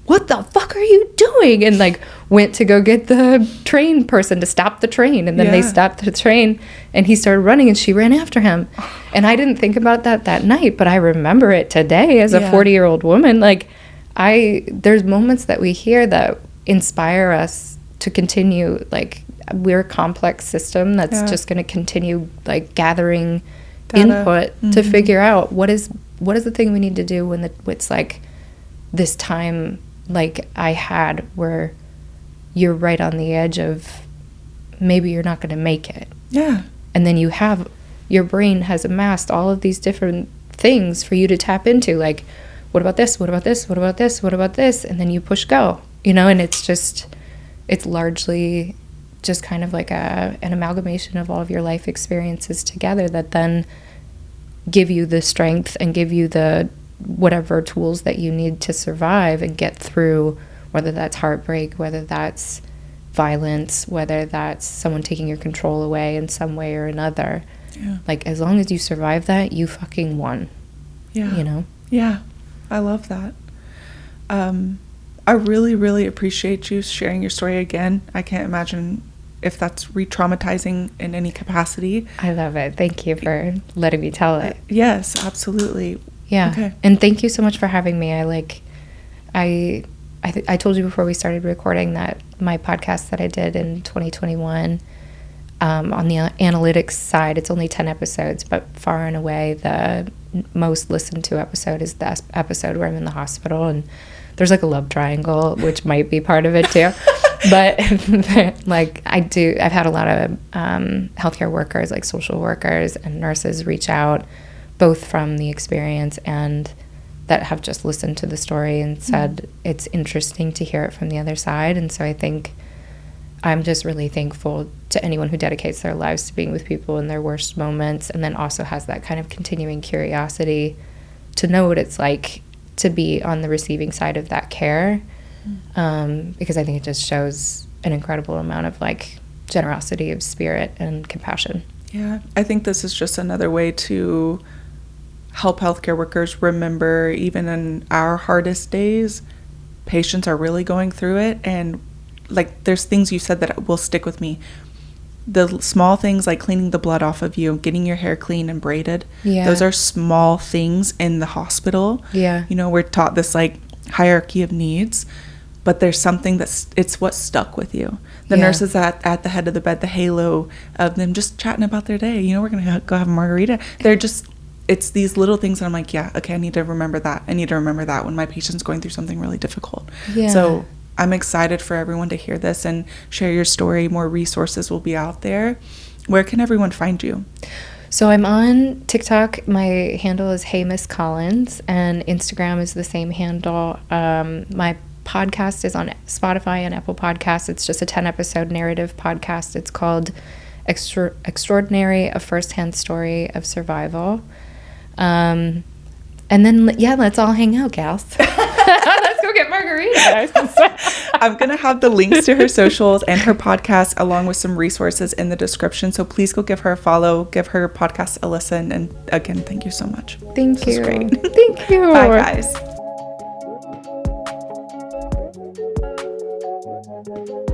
"What the fuck are you doing?" And like went to go get the train person to stop the train. And then they stopped the train, and he started running, and she ran after him. And I didn't think about that night, but I remember it today as a 40-year-old woman. Like, there's moments that we hear that inspire us to continue. Like, we're a complex system that's just going to continue like gathering data, input to figure out what is the thing we need to do when it's like this time like I had, where you're right on the edge of maybe you're not going to make it. Yeah. And then your brain has amassed all of these different things for you to tap into. Like, what about this? What about this? What about this? What about this? And then you push go, you know, and it's largely just kind of like an amalgamation of all of your life experiences together that then give you the strength and give you the whatever tools that you need to survive and get through, whether that's heartbreak, whether that's violence, whether that's someone taking your control away in some way or another. Yeah. Like, as long as you survive that, you fucking won. Yeah. You know? Yeah. I love that. I really, really appreciate you sharing your story again. I can't imagine if that's re-traumatizing in any capacity. I love it. Thank you for letting me tell it. Yes, absolutely. Yeah. Okay. And thank you so much for having me. I told you before we started recording that my podcast that I did in 2021, on the analytics side, it's only 10 episodes, but far and away the most listened to episode is the episode where I'm in the hospital, and there's like a love triangle, which might be part of it too. But like I've had a lot of healthcare workers, like social workers and nurses, reach out, both from the experience and that have just listened to the story and said it's interesting to hear it from the other side. And so I think I'm just really thankful to anyone who dedicates their lives to being with people in their worst moments, and then also has that kind of continuing curiosity to know what it's like to be on the receiving side of that care, because I think it just shows an incredible amount of like generosity of spirit and compassion. Yeah, I think this is just another way to help healthcare workers remember, even in our hardest days, patients are really going through it. And like, there's things you said that will stick with me. The small things like cleaning the blood off of you, getting your hair clean and braided. Yeah. Those are small things in the hospital. Yeah. You know, we're taught this like hierarchy of needs, but there's something it's what stuck with you. The nurses at the head of the bed, the halo of them just chatting about their day. You know, we're going to go have a margarita. They're just it's these little things that I'm like, yeah, okay, I need to remember that. I need to remember that when my patient's going through something really difficult. Yeah. So I'm excited for everyone to hear this and share your story. More resources will be out there. Where can everyone find you? So I'm on TikTok. My handle is Hey Miss Collins, and Instagram is the same handle. My podcast is on Spotify and Apple Podcasts. It's just a 10-episode narrative podcast. It's called Extraordinary, a First-Hand Story of Survival. And then, yeah, let's all hang out, gals. Let's go get margaritas. I'm going to have the links to her socials and her podcast along with some resources in the description. So please go give her a follow, give her podcast a listen. And again, thank you so much. Thank you. This was great. Thank you. Bye, guys.